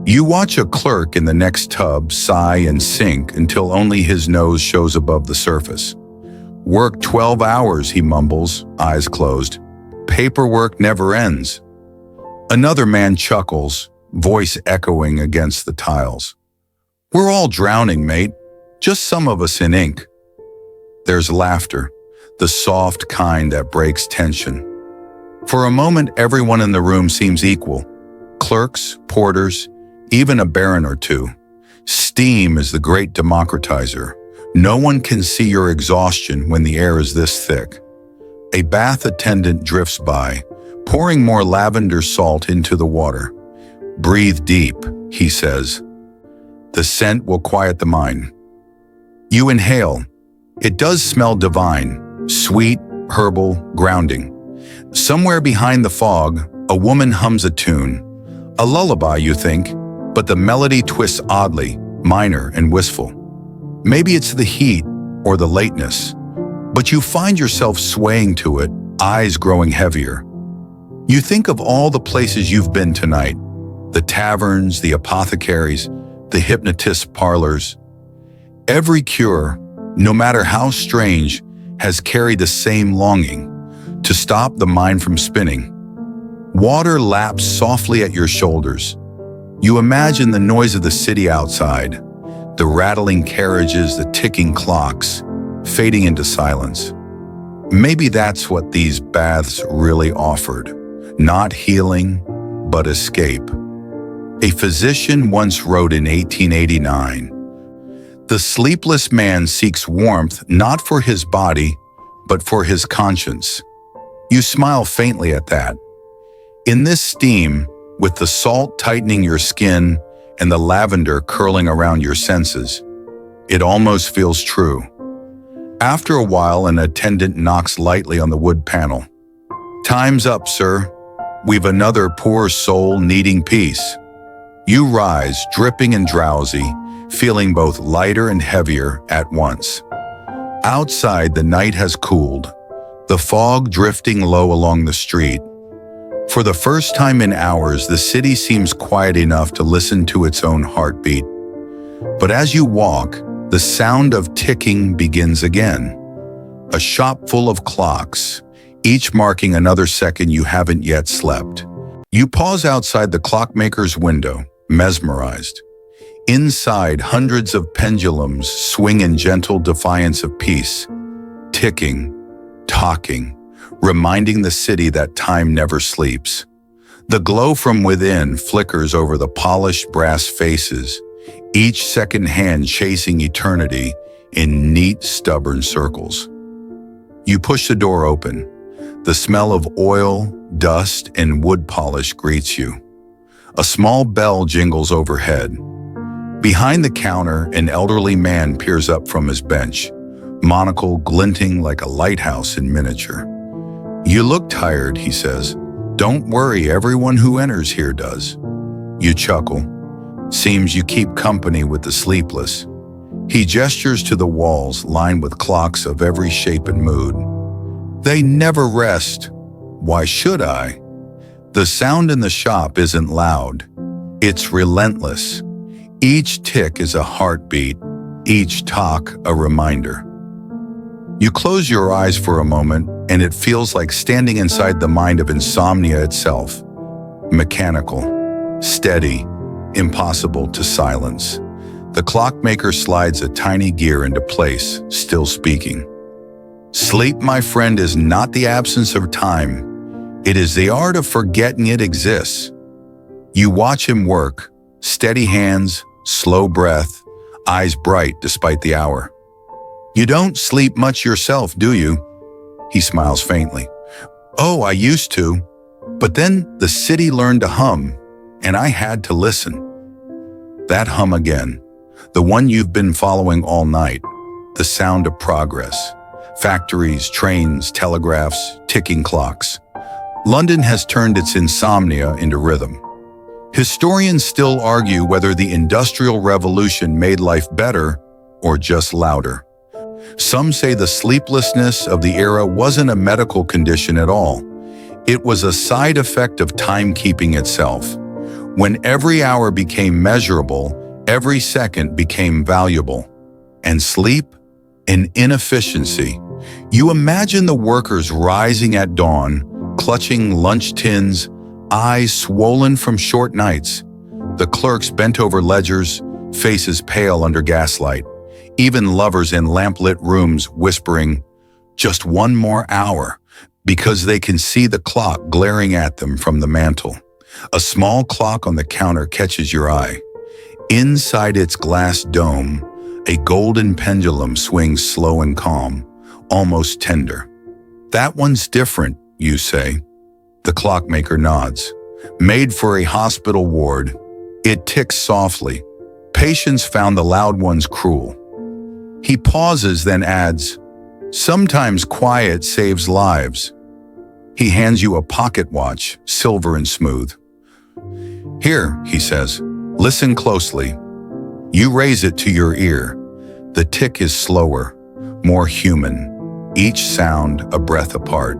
You watch a clerk in the next tub sigh and sink until only his nose shows above the surface. "Work 12 hours, he mumbles, eyes closed. "Paperwork never ends." Another man chuckles, voice echoing against the tiles. "We're all drowning, mate. Just some of us in ink." There's laughter, the soft kind that breaks tension. For a moment, everyone in the room seems equal. Clerks, porters, even a baron or two. Steam is the great democratizer. No one can see your exhaustion when the air is this thick. A bath attendant drifts by, pouring more lavender salt into the water. "Breathe deep," he says. "The scent will quiet the mind." You inhale. It does smell divine, sweet, herbal, grounding. Somewhere behind the fog, a woman hums a tune. A lullaby, you think, but the melody twists oddly, minor and wistful. Maybe it's the heat or the lateness, but you find yourself swaying to it, eyes growing heavier. You think of all the places you've been tonight, the taverns, the apothecaries, the hypnotist parlors. Every cure, no matter how strange, has carried the same longing, to stop the mind from spinning. Water laps softly at your shoulders. You imagine the noise of the city outside, the rattling carriages, the ticking clocks, fading into silence. Maybe that's what these baths really offered. Not healing, but escape. A physician once wrote in 1889, "The sleepless man seeks warmth not for his body, but for his conscience." You smile faintly at that. In this steam, with the salt tightening your skin and the lavender curling around your senses, it almost feels true. After a while, an attendant knocks lightly on the wood panel. "Time's up, sir. We've another poor soul needing peace." You rise, dripping and drowsy, feeling both lighter and heavier at once. Outside, the night has cooled, the fog drifting low along the street. For the first time in hours, the city seems quiet enough to listen to its own heartbeat. But as you walk, the sound of ticking begins again. A shop full of clocks, each marking another second you haven't yet slept. You pause outside the clockmaker's window, mesmerized. Inside, hundreds of pendulums swing in gentle defiance of peace, ticking, talking, reminding the city that time never sleeps. The glow from within flickers over the polished brass faces, each second hand chasing eternity in neat, stubborn circles. You push the door open. The smell of oil, dust, and wood polish greets you. A small bell jingles overhead. Behind the counter, an elderly man peers up from his bench, monocle glinting like a lighthouse in miniature. "You look tired," he says. "Don't worry, everyone who enters here does." You chuckle. "Seems you keep company with the sleepless." He gestures to the walls lined with clocks of every shape and mood. "They never rest. Why should I?" The sound in the shop isn't loud. It's relentless. Each tick is a heartbeat, each talk a reminder. You close your eyes for a moment, and it feels like standing inside the mind of insomnia itself. Mechanical, steady, impossible to silence. The clockmaker slides a tiny gear into place, still speaking. "Sleep, my friend, is not the absence of time. It is the art of forgetting it exists." You watch him work, steady hands, slow breath, eyes bright despite the hour. "You don't sleep much yourself, do you?" He smiles faintly. "Oh, I used to. But then the city learned to hum, and I had to listen." That hum again, the one you've been following all night, the sound of progress. Factories, trains, telegraphs, ticking clocks. London has turned its insomnia into rhythm. Historians still argue whether the Industrial Revolution made life better or just louder. Some say the sleeplessness of the era wasn't a medical condition at all. It was a side effect of timekeeping itself. When every hour became measurable, every second became valuable. And sleep? An inefficiency. You imagine the workers rising at dawn, clutching lunch tins, eyes swollen from short nights. The clerks bent over ledgers, faces pale under gaslight. Even lovers in lamplit rooms whispering, "Just one more hour," because they can see the clock glaring at them from the mantel. A small clock on the counter catches your eye. Inside its glass dome, a golden pendulum swings slow and calm, almost tender. "That one's different," you say. The clockmaker nods. "Made for a hospital ward." It ticks softly. "Patients found the loud ones cruel." He pauses, then adds, "Sometimes quiet saves lives." He hands you a pocket watch, silver and smooth. "Here," he says, "listen closely." You raise it to your ear. The tick is slower, more human, each sound a breath apart.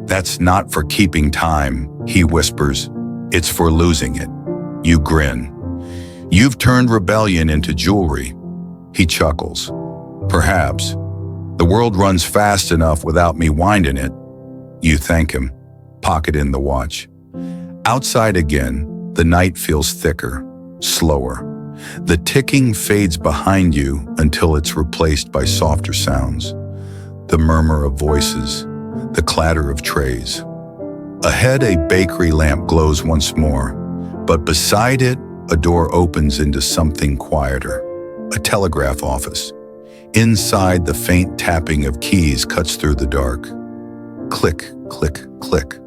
"That's not for keeping time," he whispers. "It's for losing it." You grin. "You've turned rebellion into jewelry." He chuckles. "Perhaps. The world runs fast enough without me winding it." You thank him, pocket in the watch. Outside again, the night feels thicker, slower. The ticking fades behind you until it's replaced by softer sounds. The murmur of voices, the clatter of trays. Ahead, a bakery lamp glows once more, but beside it, a door opens into something quieter, a telegraph office. Inside, the faint tapping of keys cuts through the dark. Click, click, click.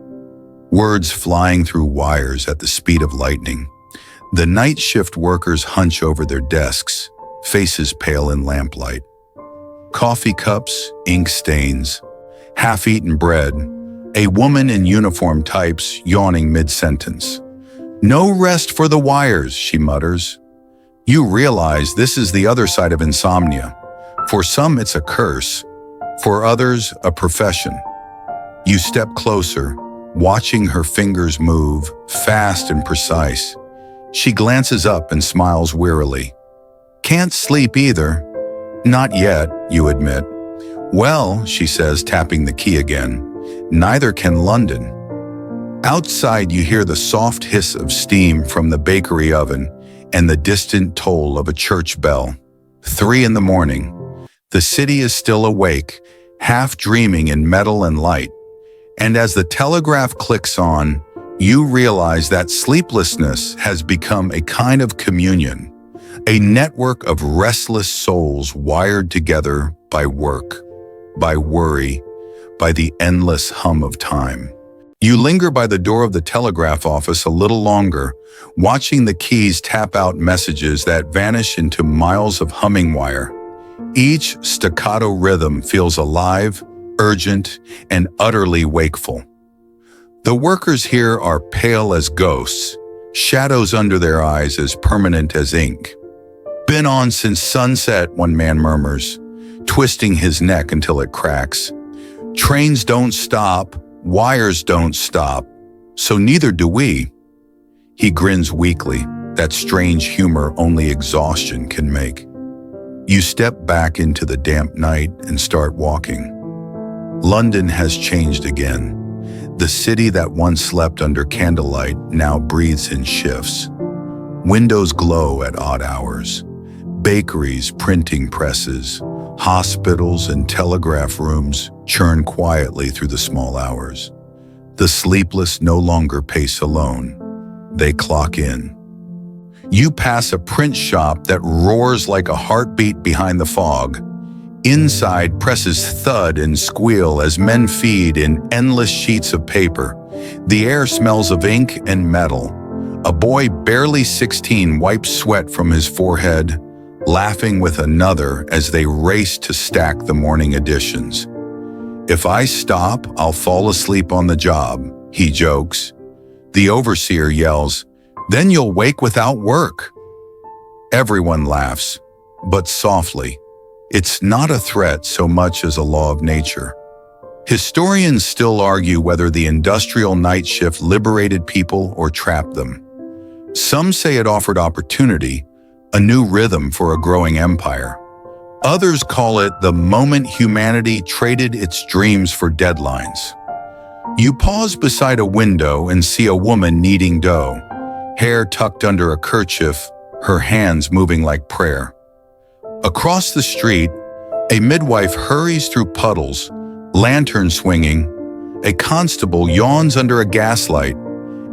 Words flying through wires at the speed of lightning. The night shift workers hunch over their desks, faces pale in lamplight. Coffee cups, ink stains, half-eaten bread. A woman in uniform types, yawning mid-sentence. "No rest for the wires," she mutters. You realize this is the other side of insomnia. For some, it's a curse. For others, a profession. You step closer, watching her fingers move, fast and precise. She glances up and smiles wearily. "Can't sleep either." "Not yet," you admit. "Well," she says, tapping the key again, neither can London. Outside, you hear the soft hiss of steam from the bakery oven and the distant toll of a church bell. 3 in the morning. The city is still awake, half dreaming in metal and light. And as the telegraph clicks on, you realize that sleeplessness has become a kind of communion, a network of restless souls wired together by work, by worry, by the endless hum of time. You linger by the door of the telegraph office a little longer, watching the keys tap out messages that vanish into miles of humming wire. Each staccato rhythm feels alive, urgent, and utterly wakeful. The workers here are pale as ghosts, shadows under their eyes as permanent as ink. Been on since sunset, one man murmurs, twisting his neck until it cracks. Trains don't stop, wires don't stop, so neither do we. He grins weakly, that strange humor only exhaustion can make. You step back into the damp night and start walking. London has changed again. The city that once slept under candlelight now breathes in shifts. Windows glow at odd hours. Bakeries, printing presses, hospitals, and telegraph rooms churn quietly through the small hours. The sleepless no longer pace alone. They clock in. You pass a print shop that roars like a heartbeat behind the fog. Inside, presses thud and squeal as men feed in endless sheets of paper. The air smells of ink and metal. A boy barely 16 wipes sweat from his forehead, laughing with another as they race to stack the morning editions. If I stop, I'll fall asleep on the job, he jokes. The overseer yells, then you'll wake without work. Everyone laughs, but softly. It's not a threat so much as a law of nature. Historians still argue whether the industrial night shift liberated people or trapped them. Some say it offered opportunity, a new rhythm for a growing empire. Others call it the moment humanity traded its dreams for deadlines. You pause beside a window and see a woman kneading dough, hair tucked under a kerchief, her hands moving like prayer. Across the street, a midwife hurries through puddles, lantern swinging. A constable yawns under a gaslight,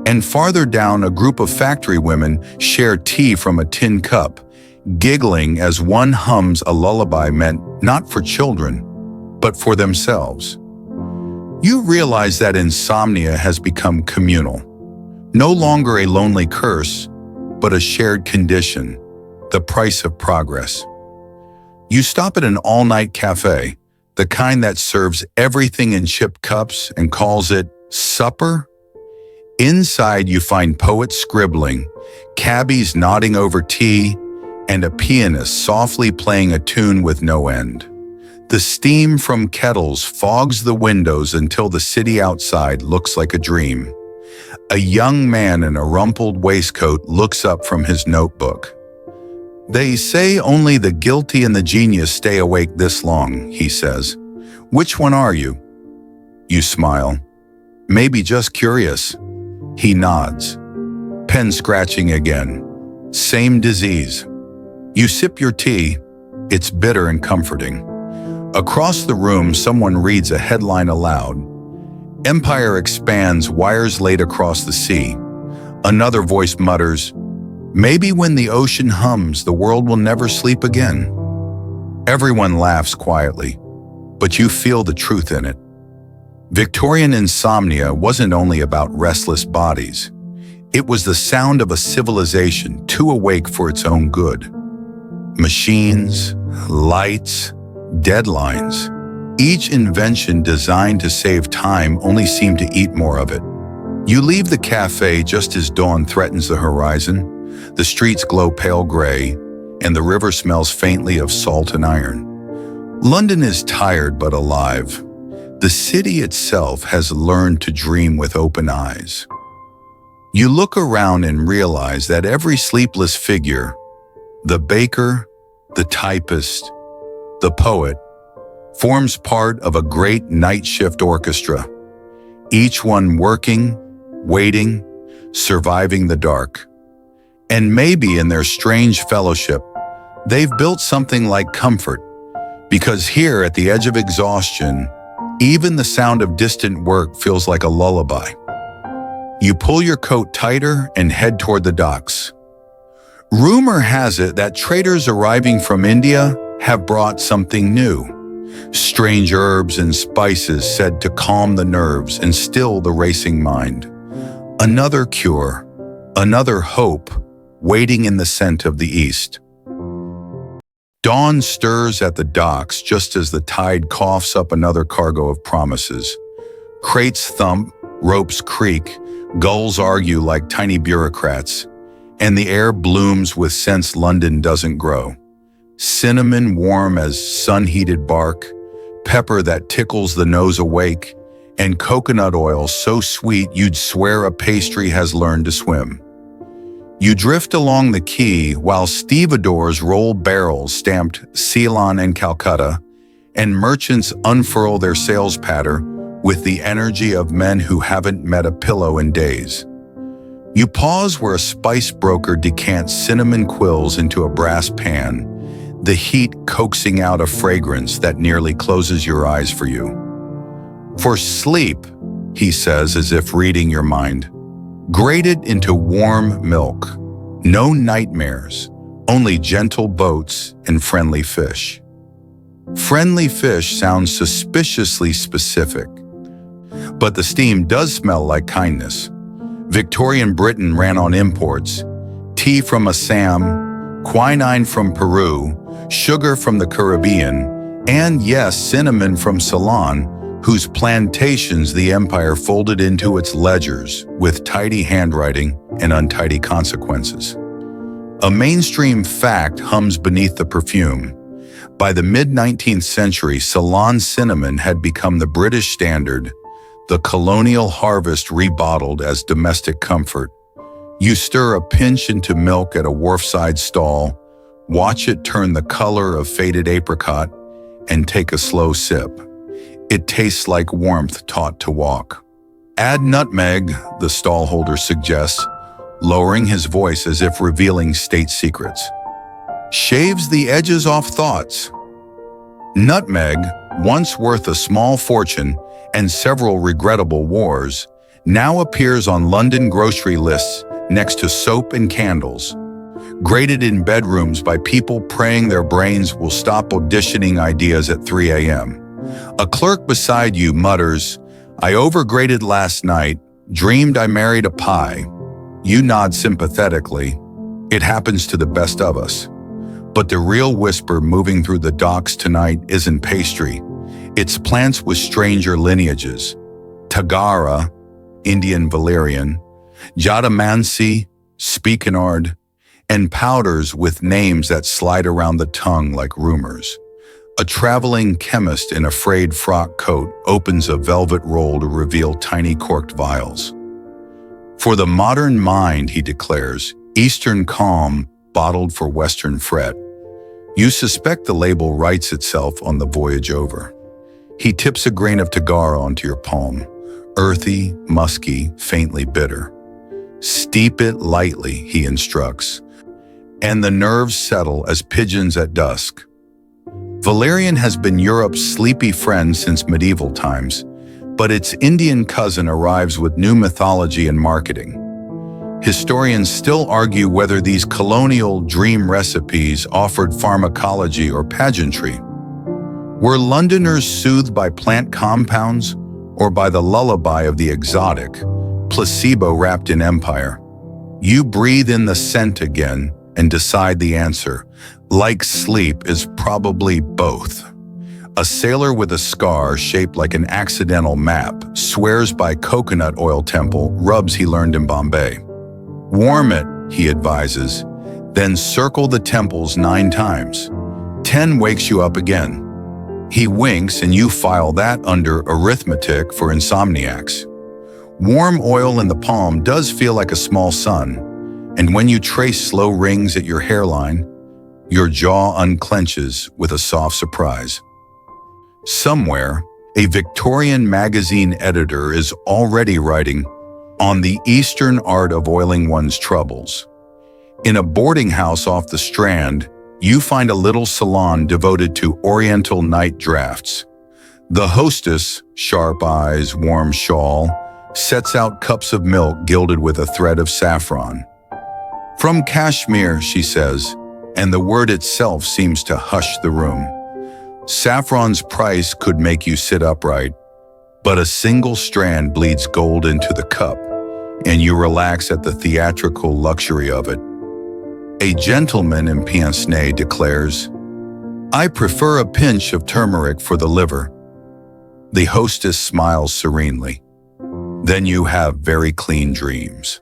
and farther down, a group of factory women share tea from a tin cup, giggling as one hums a lullaby meant not for children, but for themselves. You realize that insomnia has become communal, no longer a lonely curse, but a shared condition, the price of progress. You stop at an all-night cafe, the kind that serves everything in chipped cups and calls it supper. Inside, you find poets scribbling, cabbies nodding over tea, and a pianist softly playing a tune with no end. The steam from kettles fogs the windows until the city outside looks like a dream. A young man in a rumpled waistcoat looks up from his notebook. They say only the guilty and the genius stay awake this long, he says. Which one are you? You smile. Maybe just curious. He nods. Pen scratching again. Same disease. You sip your tea. It's bitter and comforting. Across the room, someone reads a headline aloud. Empire expands, wires laid across the sea. Another voice mutters, maybe when the ocean hums, the world will never sleep again. Everyone laughs quietly, but you feel the truth in it. Victorian insomnia wasn't only about restless bodies. It was the sound of a civilization too awake for its own good. Machines, lights, deadlines. Each invention designed to save time only seemed to eat more of it. You leave the cafe just as dawn threatens the horizon. The streets glow pale gray, and the river smells faintly of salt and iron. London is tired but alive. The city itself has learned to dream with open eyes. You look around and realize that every sleepless figure, the baker, the typist, the poet, forms part of a great night shift orchestra. each one working, waiting, surviving the dark. And maybe in their strange fellowship, they've built something like comfort, because here at the edge of exhaustion, even the sound of distant work feels like a lullaby. You pull your coat tighter and head toward the docks. Rumor has it that traders arriving from India have brought something new. Strange herbs and spices said to calm the nerves and still the racing mind. Another cure, another hope, waiting in the scent of the east. Dawn stirs at the docks just as the tide coughs up another cargo of promises. Crates thump, ropes creak, gulls argue like tiny bureaucrats, and the air blooms with scents London doesn't grow. Cinnamon warm as sun-heated bark, pepper that tickles the nose awake, and coconut oil so sweet you'd swear a pastry has learned to swim. You drift along the quay while stevedores roll barrels stamped Ceylon and Calcutta, and merchants unfurl their sales patter with the energy of men who haven't met a pillow in days. You pause where a spice broker decants cinnamon quills into a brass pan, the heat coaxing out a fragrance that nearly closes your eyes for you. For sleep, he says as if reading your mind, grated into warm milk, no nightmares, only gentle boats and friendly fish. Friendly fish sounds suspiciously specific, but the steam does smell like kindness. Victorian Britain ran on imports, tea from Assam, quinine from Peru, sugar from the Caribbean, and yes, cinnamon from Ceylon, whose plantations the empire folded into its ledgers with tidy handwriting and untidy consequences. A mainstream fact hums beneath the perfume. By the mid-19th century, Ceylon cinnamon had become the British standard, the colonial harvest rebottled as domestic comfort. You stir a pinch into milk at a wharfside stall, watch it turn the color of faded apricot, and take a slow sip. It tastes like warmth taught to walk. Add nutmeg, the stallholder suggests, lowering his voice as if revealing state secrets. Shaves the edges off thoughts. Nutmeg, once worth a small fortune and several regrettable wars, now appears on London grocery lists next to soap and candles. Grated in bedrooms by people praying their brains will stop auditioning ideas at 3 a.m. A clerk beside you mutters, "I overgrated last night, dreamed I married a pie." You nod sympathetically. It happens to the best of us. But the real whisper moving through the docks tonight isn't pastry. It's plants with stranger lineages. Tagara, Indian valerian, jadamancy, spikenard, and powders with names that slide around the tongue like rumors. A traveling chemist in a frayed frock coat opens a velvet roll to reveal tiny corked vials. For the modern mind, he declares, Eastern calm, bottled for Western fret. You suspect the label writes itself on the voyage over. He tips a grain of Tagara onto your palm, earthy, musky, faintly bitter. Steep it lightly, he instructs, and the nerves settle as pigeons at dusk. Valerian has been Europe's sleepy friend since medieval times, but its Indian cousin arrives with new mythology and marketing. Historians still argue whether these colonial dream recipes offered pharmacology or pageantry. Were Londoners soothed by plant compounds or by the lullaby of the exotic, placebo wrapped in empire? You breathe in the scent again and decide the answer. Like sleep is probably both. A sailor with a scar shaped like an accidental map swears by coconut oil temple rubs he learned in Bombay. Warm it, he advises, then circle the temples 9 times. 10 wakes you up again. He winks and you file that under arithmetic for insomniacs. Warm oil in the palm does feel like a small sun, and when you trace slow rings at your hairline, your jaw unclenches with a soft surprise. Somewhere, A Victorian magazine editor is already writing on the Eastern art of oiling one's troubles. In a boarding house off the Strand, you find a little salon devoted to Oriental night drafts. The hostess, sharp eyes, warm shawl, sets out cups of milk gilded with a thread of saffron. From Kashmir, she says, and the word itself seems to hush the room. Saffron's price could make you sit upright, but a single strand bleeds gold into the cup, and you relax at the theatrical luxury of it. A gentleman in pince-nez declares, "I prefer a pinch of turmeric for the liver." The hostess smiles serenely. Then you have very clean dreams.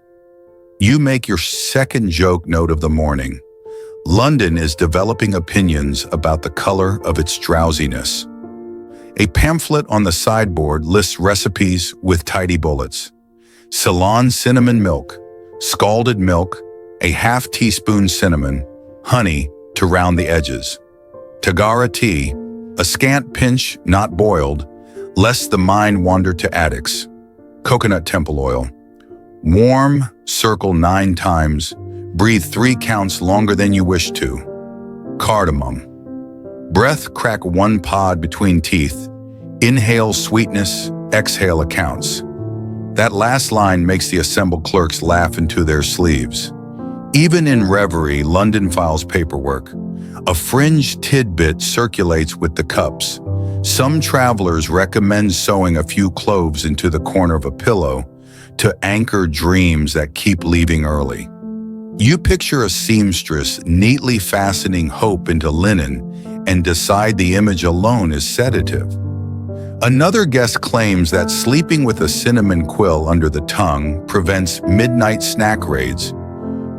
You make your second joke note of the morning. London is developing opinions about the color of its drowsiness. A pamphlet on the sideboard lists recipes with tidy bullets. Ceylon cinnamon milk, scalded milk, a half teaspoon cinnamon, honey to round the edges. Tagara tea, a scant pinch not boiled, lest the mind wander to attics. Coconut temple oil. Warm, circle 9 times, breathe 3 counts longer than you wish to. Cardamom. Breath, crack 1 pod between teeth. Inhale sweetness, exhale accounts. That last line makes the assembled clerks laugh into their sleeves. Even in reverie, London files paperwork. A fringe tidbit circulates with the cups. Some travelers recommend sewing a few cloves into the corner of a pillow to anchor dreams that keep leaving early. You picture a seamstress neatly fastening hope into linen and decide the image alone is sedative. Another guest claims that sleeping with a cinnamon quill under the tongue prevents midnight snack raids.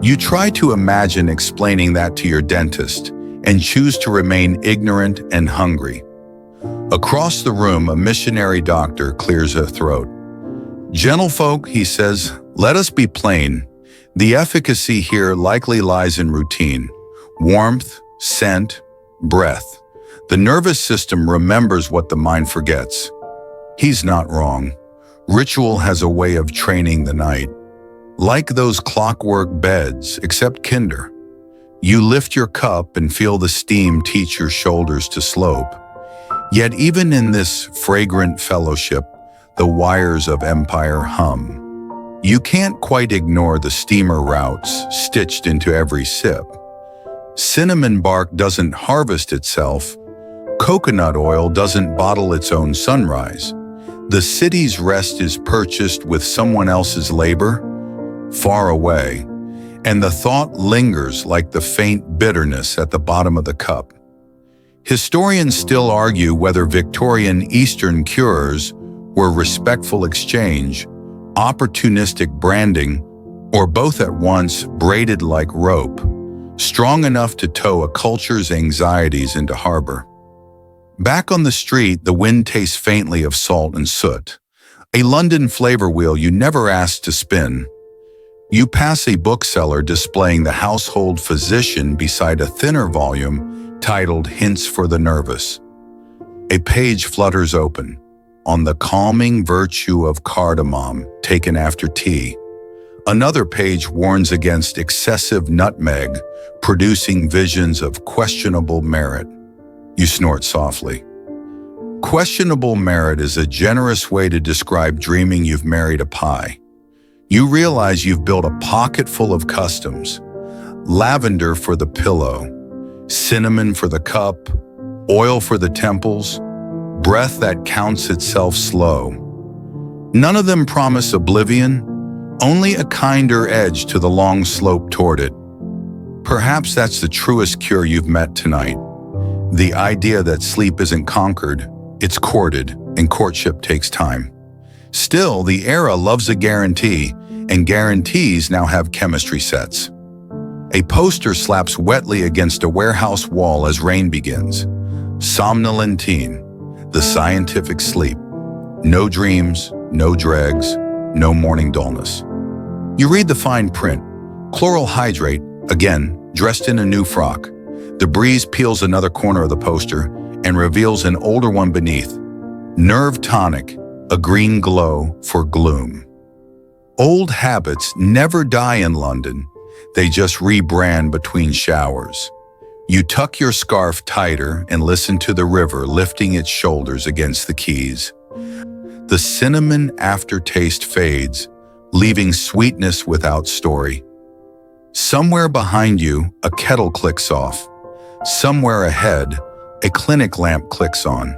You try to imagine explaining that to your dentist and choose to remain ignorant and hungry. Across the room, a missionary doctor clears her throat. "Gentlefolk," he says, "let us be plain. The efficacy here likely lies in routine. Warmth, scent, breath. The nervous system remembers what the mind forgets." He's not wrong. Ritual has a way of training the night. Like those clockwork beds, except kinder. You lift your cup and feel the steam teach your shoulders to slope. Yet even in this fragrant fellowship, the wires of empire hum. You can't quite ignore the steamer routes stitched into every sip. Cinnamon bark doesn't harvest itself. Coconut oil doesn't bottle its own sunrise. The city's rest is purchased with someone else's labor, far away, and the thought lingers like the faint bitterness at the bottom of the cup. Historians still argue whether Victorian Eastern cures were respectful exchange, opportunistic branding, or both at once braided like rope, strong enough to tow a culture's anxieties into harbor. Back on the street, the wind tastes faintly of salt and soot, a London flavor wheel you never asked to spin. You pass a bookseller displaying The Household Physician beside a thinner volume titled Hints for the Nervous. A page flutters open, on the calming virtue of cardamom taken after tea. Another page warns against excessive nutmeg, producing visions of questionable merit. You snort softly. Questionable merit is a generous way to describe dreaming you've married a pie. You realize you've built a pocket full of customs. Lavender for the pillow, cinnamon for the cup, oil for the temples, breath that counts itself slow. None of them promise oblivion, only a kinder edge to the long slope toward it. Perhaps that's the truest cure you've met tonight. The idea that sleep isn't conquered, it's courted, and courtship takes time. Still, the era loves a guarantee, and guarantees now have chemistry sets. A poster slaps wetly against a warehouse wall as rain begins. Somnolentine, the scientific sleep. No dreams, no dregs, no morning dullness. You read the fine print. Chloral hydrate, again, dressed in a new frock. The breeze peels another corner of the poster and reveals an older one beneath. Nerve tonic, a green glow for gloom. Old habits never die in London. They just rebrand between showers. You tuck your scarf tighter and listen to the river lifting its shoulders against the quays. The cinnamon aftertaste fades, leaving sweetness without story. Somewhere behind you, a kettle clicks off. Somewhere ahead, a clinic lamp clicks on.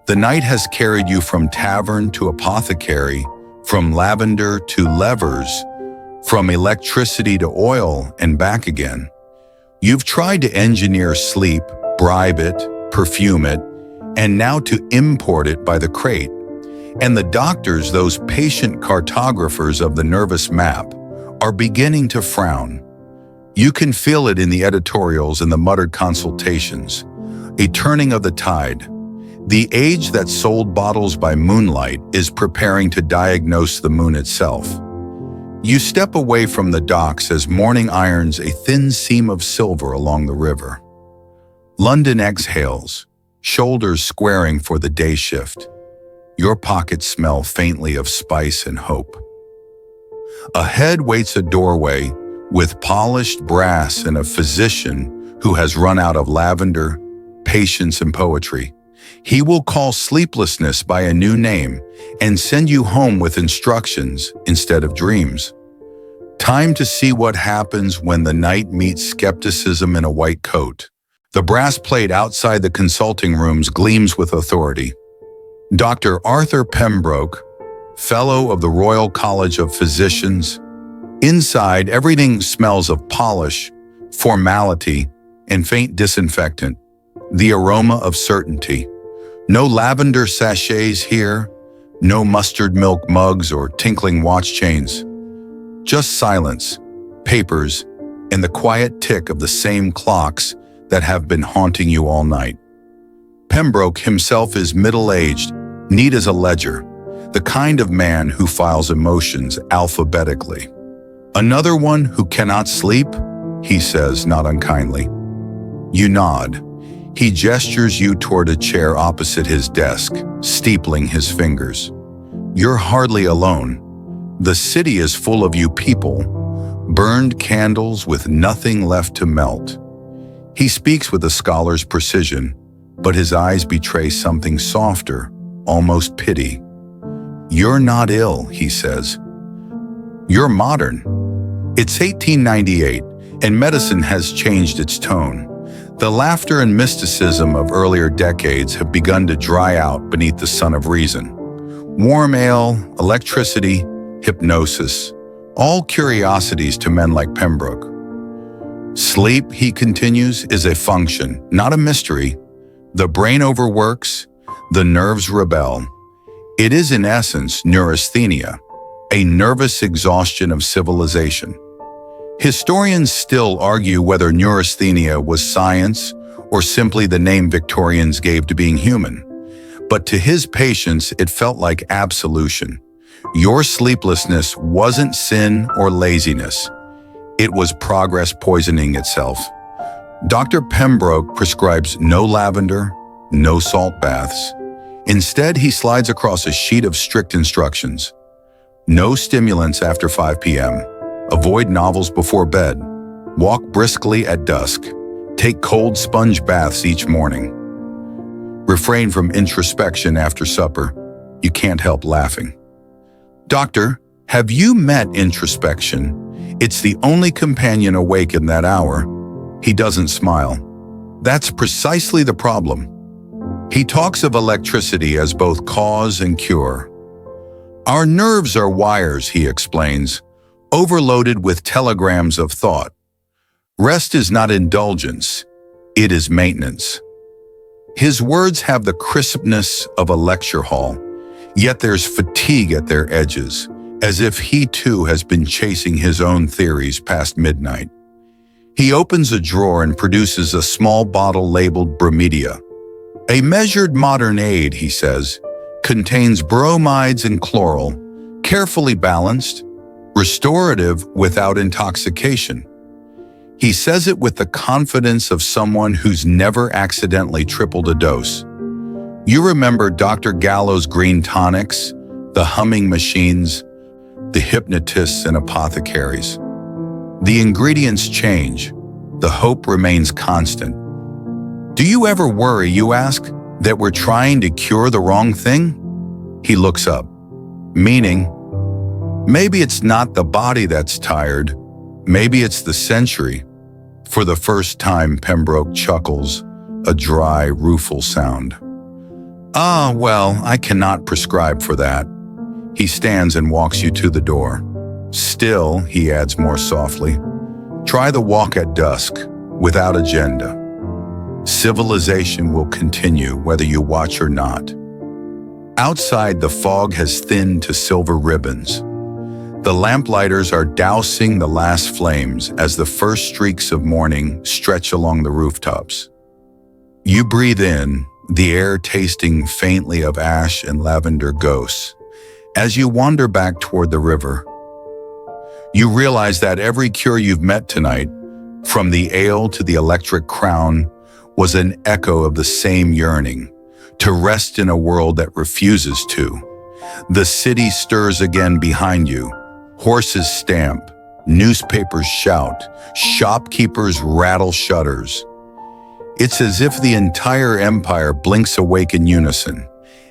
The night has carried you from tavern to apothecary, from lavender to levers, from electricity to oil and back again. You've tried to engineer sleep, bribe it, perfume it, and now to import it by the crate. And the doctors, those patient cartographers of the nervous map, are beginning to frown. You can feel it in the editorials and the muttered consultations. A turning of the tide. The age that sold bottles by moonlight is preparing to diagnose the moon itself. You step away from the docks as morning irons a thin seam of silver along the river. London exhales, shoulders squaring for the day shift. Your pockets smell faintly of spice and hope. Ahead waits a doorway with polished brass and a physician who has run out of lavender, patience, and poetry. He will call sleeplessness by a new name and send you home with instructions instead of dreams. Time to see what happens when the night meets skepticism in a white coat. The brass plate outside the consulting rooms gleams with authority. Dr. Arthur Pembroke, Fellow of the Royal College of Physicians. Inside, everything smells of polish, formality, and faint disinfectant, the aroma of certainty. No lavender sachets here, no mustard milk mugs or tinkling watch chains. Just silence, papers, and the quiet tick of the same clocks that have been haunting you all night. Pembroke himself is middle-aged, neat as a ledger, the kind of man who files emotions alphabetically. Another one who cannot sleep, he says, not unkindly. You nod. He gestures you toward a chair opposite his desk, steepling his fingers. You're hardly alone. The city is full of you people, burned candles with nothing left to melt. He speaks with a scholar's precision, but his eyes betray something softer, almost pity. You're not ill, he says. You're modern. It's 1898, and medicine has changed its tone. The laughter and mysticism of earlier decades have begun to dry out beneath the sun of reason. Warm ale, electricity, hypnosis, all curiosities to men like Pembroke. Sleep, he continues, is a function, not a mystery. The brain overworks, the nerves rebel. It is in essence neurasthenia, a nervous exhaustion of civilization. Historians still argue whether neurasthenia was science or simply the name Victorians gave to being human. But to his patients, it felt like absolution. Your sleeplessness wasn't sin or laziness. It was progress poisoning itself. Dr. Pembroke prescribes no lavender, no salt baths. Instead, he slides across a sheet of strict instructions. No stimulants after 5 p.m. Avoid novels before bed. Walk briskly at dusk. Take cold sponge baths each morning. Refrain from introspection after supper. You can't help laughing. Doctor, have you met introspection? It's the only companion awake in that hour. He doesn't smile. That's precisely the problem. He talks of electricity as both cause and cure. Our nerves are wires, he explains, overloaded with telegrams of thought. Rest is not indulgence, it is maintenance. His words have the crispness of a lecture hall, yet there's fatigue at their edges, as if he too has been chasing his own theories past midnight. He opens a drawer and produces a small bottle labeled Bromedia. A measured modern aid, he says, contains bromides and chloral, carefully balanced, restorative without intoxication. He says it with the confidence of someone who's never accidentally tripled a dose. You remember Dr. Gallo's green tonics, the humming machines, the hypnotists and apothecaries. The ingredients change. The hope remains constant. Do you ever worry, you ask, that we're trying to cure the wrong thing? He looks up. Meaning, maybe it's not the body that's tired. Maybe it's the century. For the first time, Pembroke chuckles, a dry, rueful sound. Ah, well, I cannot prescribe for that. He stands and walks you to the door. Still, he adds more softly, try the walk at dusk, without agenda. Civilization will continue whether you watch or not. Outside, the fog has thinned to silver ribbons. The lamplighters are dousing the last flames as the first streaks of morning stretch along the rooftops. You breathe in, the air tasting faintly of ash and lavender ghosts. As you wander back toward the river, you realize that every cure you've met tonight, from the ale to the electric crown, was an echo of the same yearning, to rest in a world that refuses to. The city stirs again behind you. Horses stamp, newspapers shout, shopkeepers rattle shutters. It's as if the entire empire blinks awake in unison,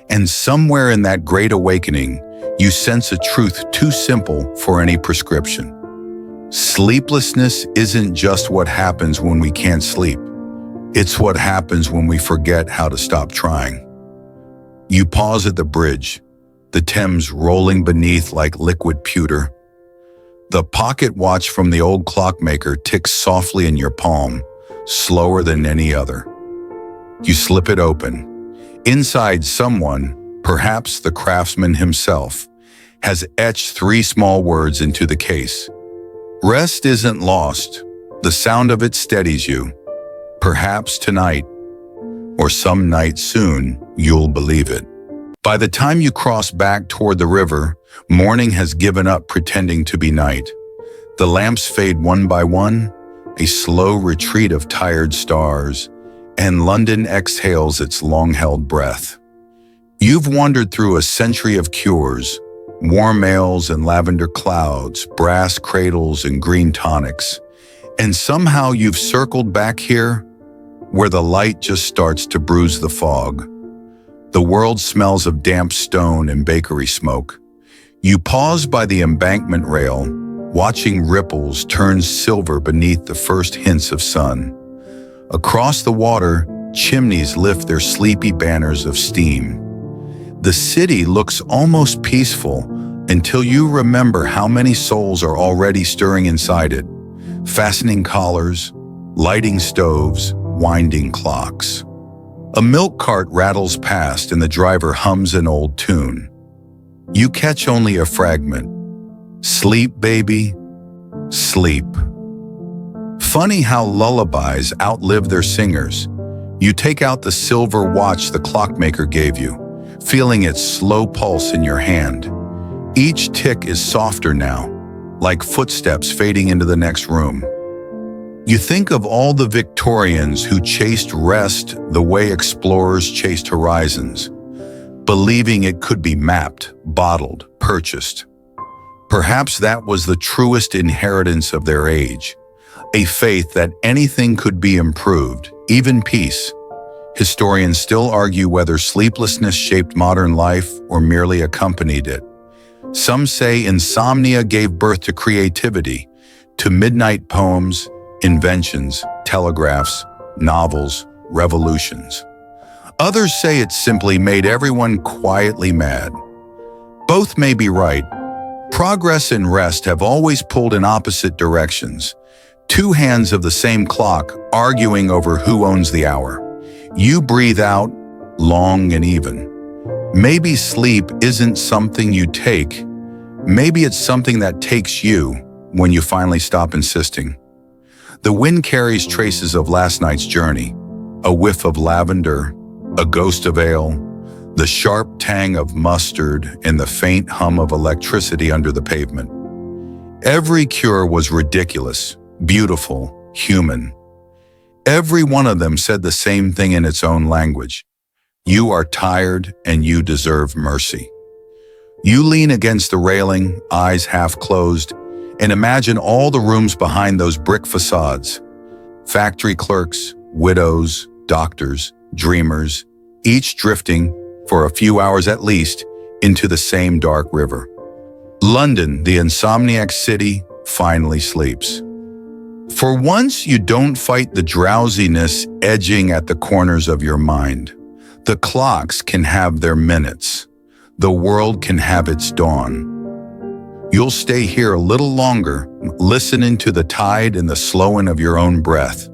and somewhere in that great awakening, you sense a truth too simple for any prescription. Sleeplessness isn't just what happens when we can't sleep. It's what happens when we forget how to stop trying. You pause at the bridge, the Thames rolling beneath like liquid pewter. The pocket watch from the old clockmaker ticks softly in your palm, slower than any other. You slip it open. Inside, someone, perhaps the craftsman himself, has etched 3 small words into the case. Rest isn't lost. The sound of it steadies you. Perhaps tonight, or some night soon, you'll believe it. By the time you cross back toward the river, morning has given up pretending to be night. The lamps fade one by one, a slow retreat of tired stars, and London exhales its long-held breath. You've wandered through a century of cures, warm ales and lavender clouds, brass cradles and green tonics, and somehow you've circled back here, where the light just starts to bruise the fog. The world smells of damp stone and bakery smoke. You pause by the embankment rail, watching ripples turn silver beneath the first hints of sun. Across the water, chimneys lift their sleepy banners of steam. The city looks almost peaceful until you remember how many souls are already stirring inside it, fastening collars, lighting stoves, winding clocks. A milk cart rattles past and the driver hums an old tune. You catch only a fragment. Sleep, baby, sleep. Funny how lullabies outlive their singers. You take out the silver watch the clockmaker gave you, feeling its slow pulse in your hand. Each tick is softer now, like footsteps fading into the next room. You think of all the Victorians who chased rest the way explorers chased horizons, believing it could be mapped, bottled, purchased. Perhaps that was the truest inheritance of their age, a faith that anything could be improved, even peace. Historians still argue whether sleeplessness shaped modern life or merely accompanied it. Some say insomnia gave birth to creativity, to midnight poems, inventions, telegraphs, novels, revolutions. Others say it simply made everyone quietly mad. Both may be right. Progress and rest have always pulled in opposite directions. 2 hands of the same clock arguing over who owns the hour. You breathe out, long and even. Maybe sleep isn't something you take. Maybe it's something that takes you when you finally stop insisting. The wind carries traces of last night's journey, a whiff of lavender, a ghost of ale, the sharp tang of mustard, and the faint hum of electricity under the pavement. Every cure was ridiculous, beautiful, human. Every one of them said the same thing in its own language. You are tired and you deserve mercy. You lean against the railing, eyes half closed, and imagine all the rooms behind those brick facades. Factory clerks, widows, doctors, dreamers, each drifting, for a few hours at least, into the same dark river. London, the insomniac city, finally sleeps. For once, you don't fight the drowsiness edging at the corners of your mind. The clocks can have their minutes. The world can have its dawn. You'll stay here a little longer, listening to the tide and the slowing of your own breath.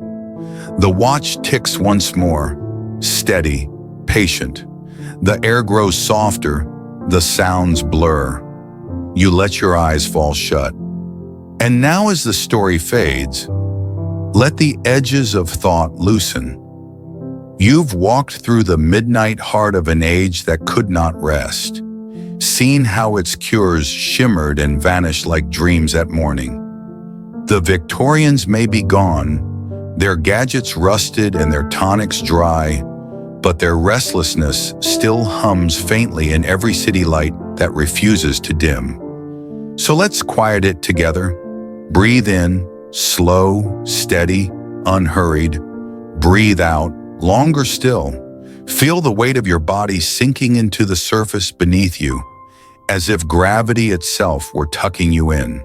The watch ticks once more, steady, patient. The air grows softer, the sounds blur. You let your eyes fall shut. And now as the story fades, let the edges of thought loosen. You've walked through the midnight heart of an age that could not rest, seen how its cures shimmered and vanished like dreams at morning. The Victorians may be gone, their gadgets rusted and their tonics dry, but their restlessness still hums faintly in every city light that refuses to dim. So let's quiet it together. Breathe in, slow, steady, unhurried. Breathe out, longer still. Feel the weight of your body sinking into the surface beneath you, as if gravity itself were tucking you in.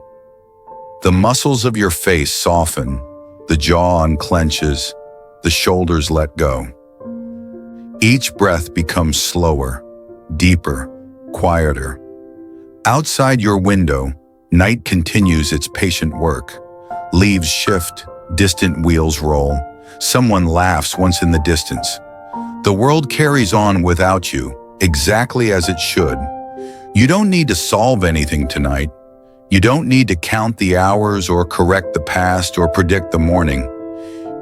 The muscles of your face soften, the jaw unclenches, the shoulders let go. Each breath becomes slower, deeper, quieter. Outside your window, night continues its patient work. Leaves shift, distant wheels roll. Someone laughs once in the distance. The world carries on without you, exactly as it should. You don't need to solve anything tonight. You don't need to count the hours or correct the past or predict the morning.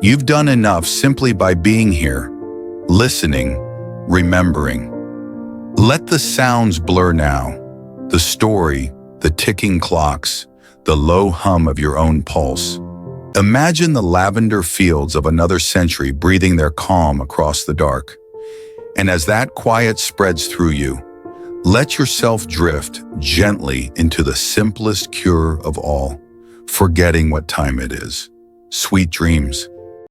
You've done enough simply by being here, listening, remembering. Let the sounds blur now. The story, the ticking clocks, the low hum of your own pulse. Imagine the lavender fields of another century breathing their calm across the dark. And as that quiet spreads through you, let yourself drift gently into the simplest cure of all, forgetting what time it is. Sweet dreams.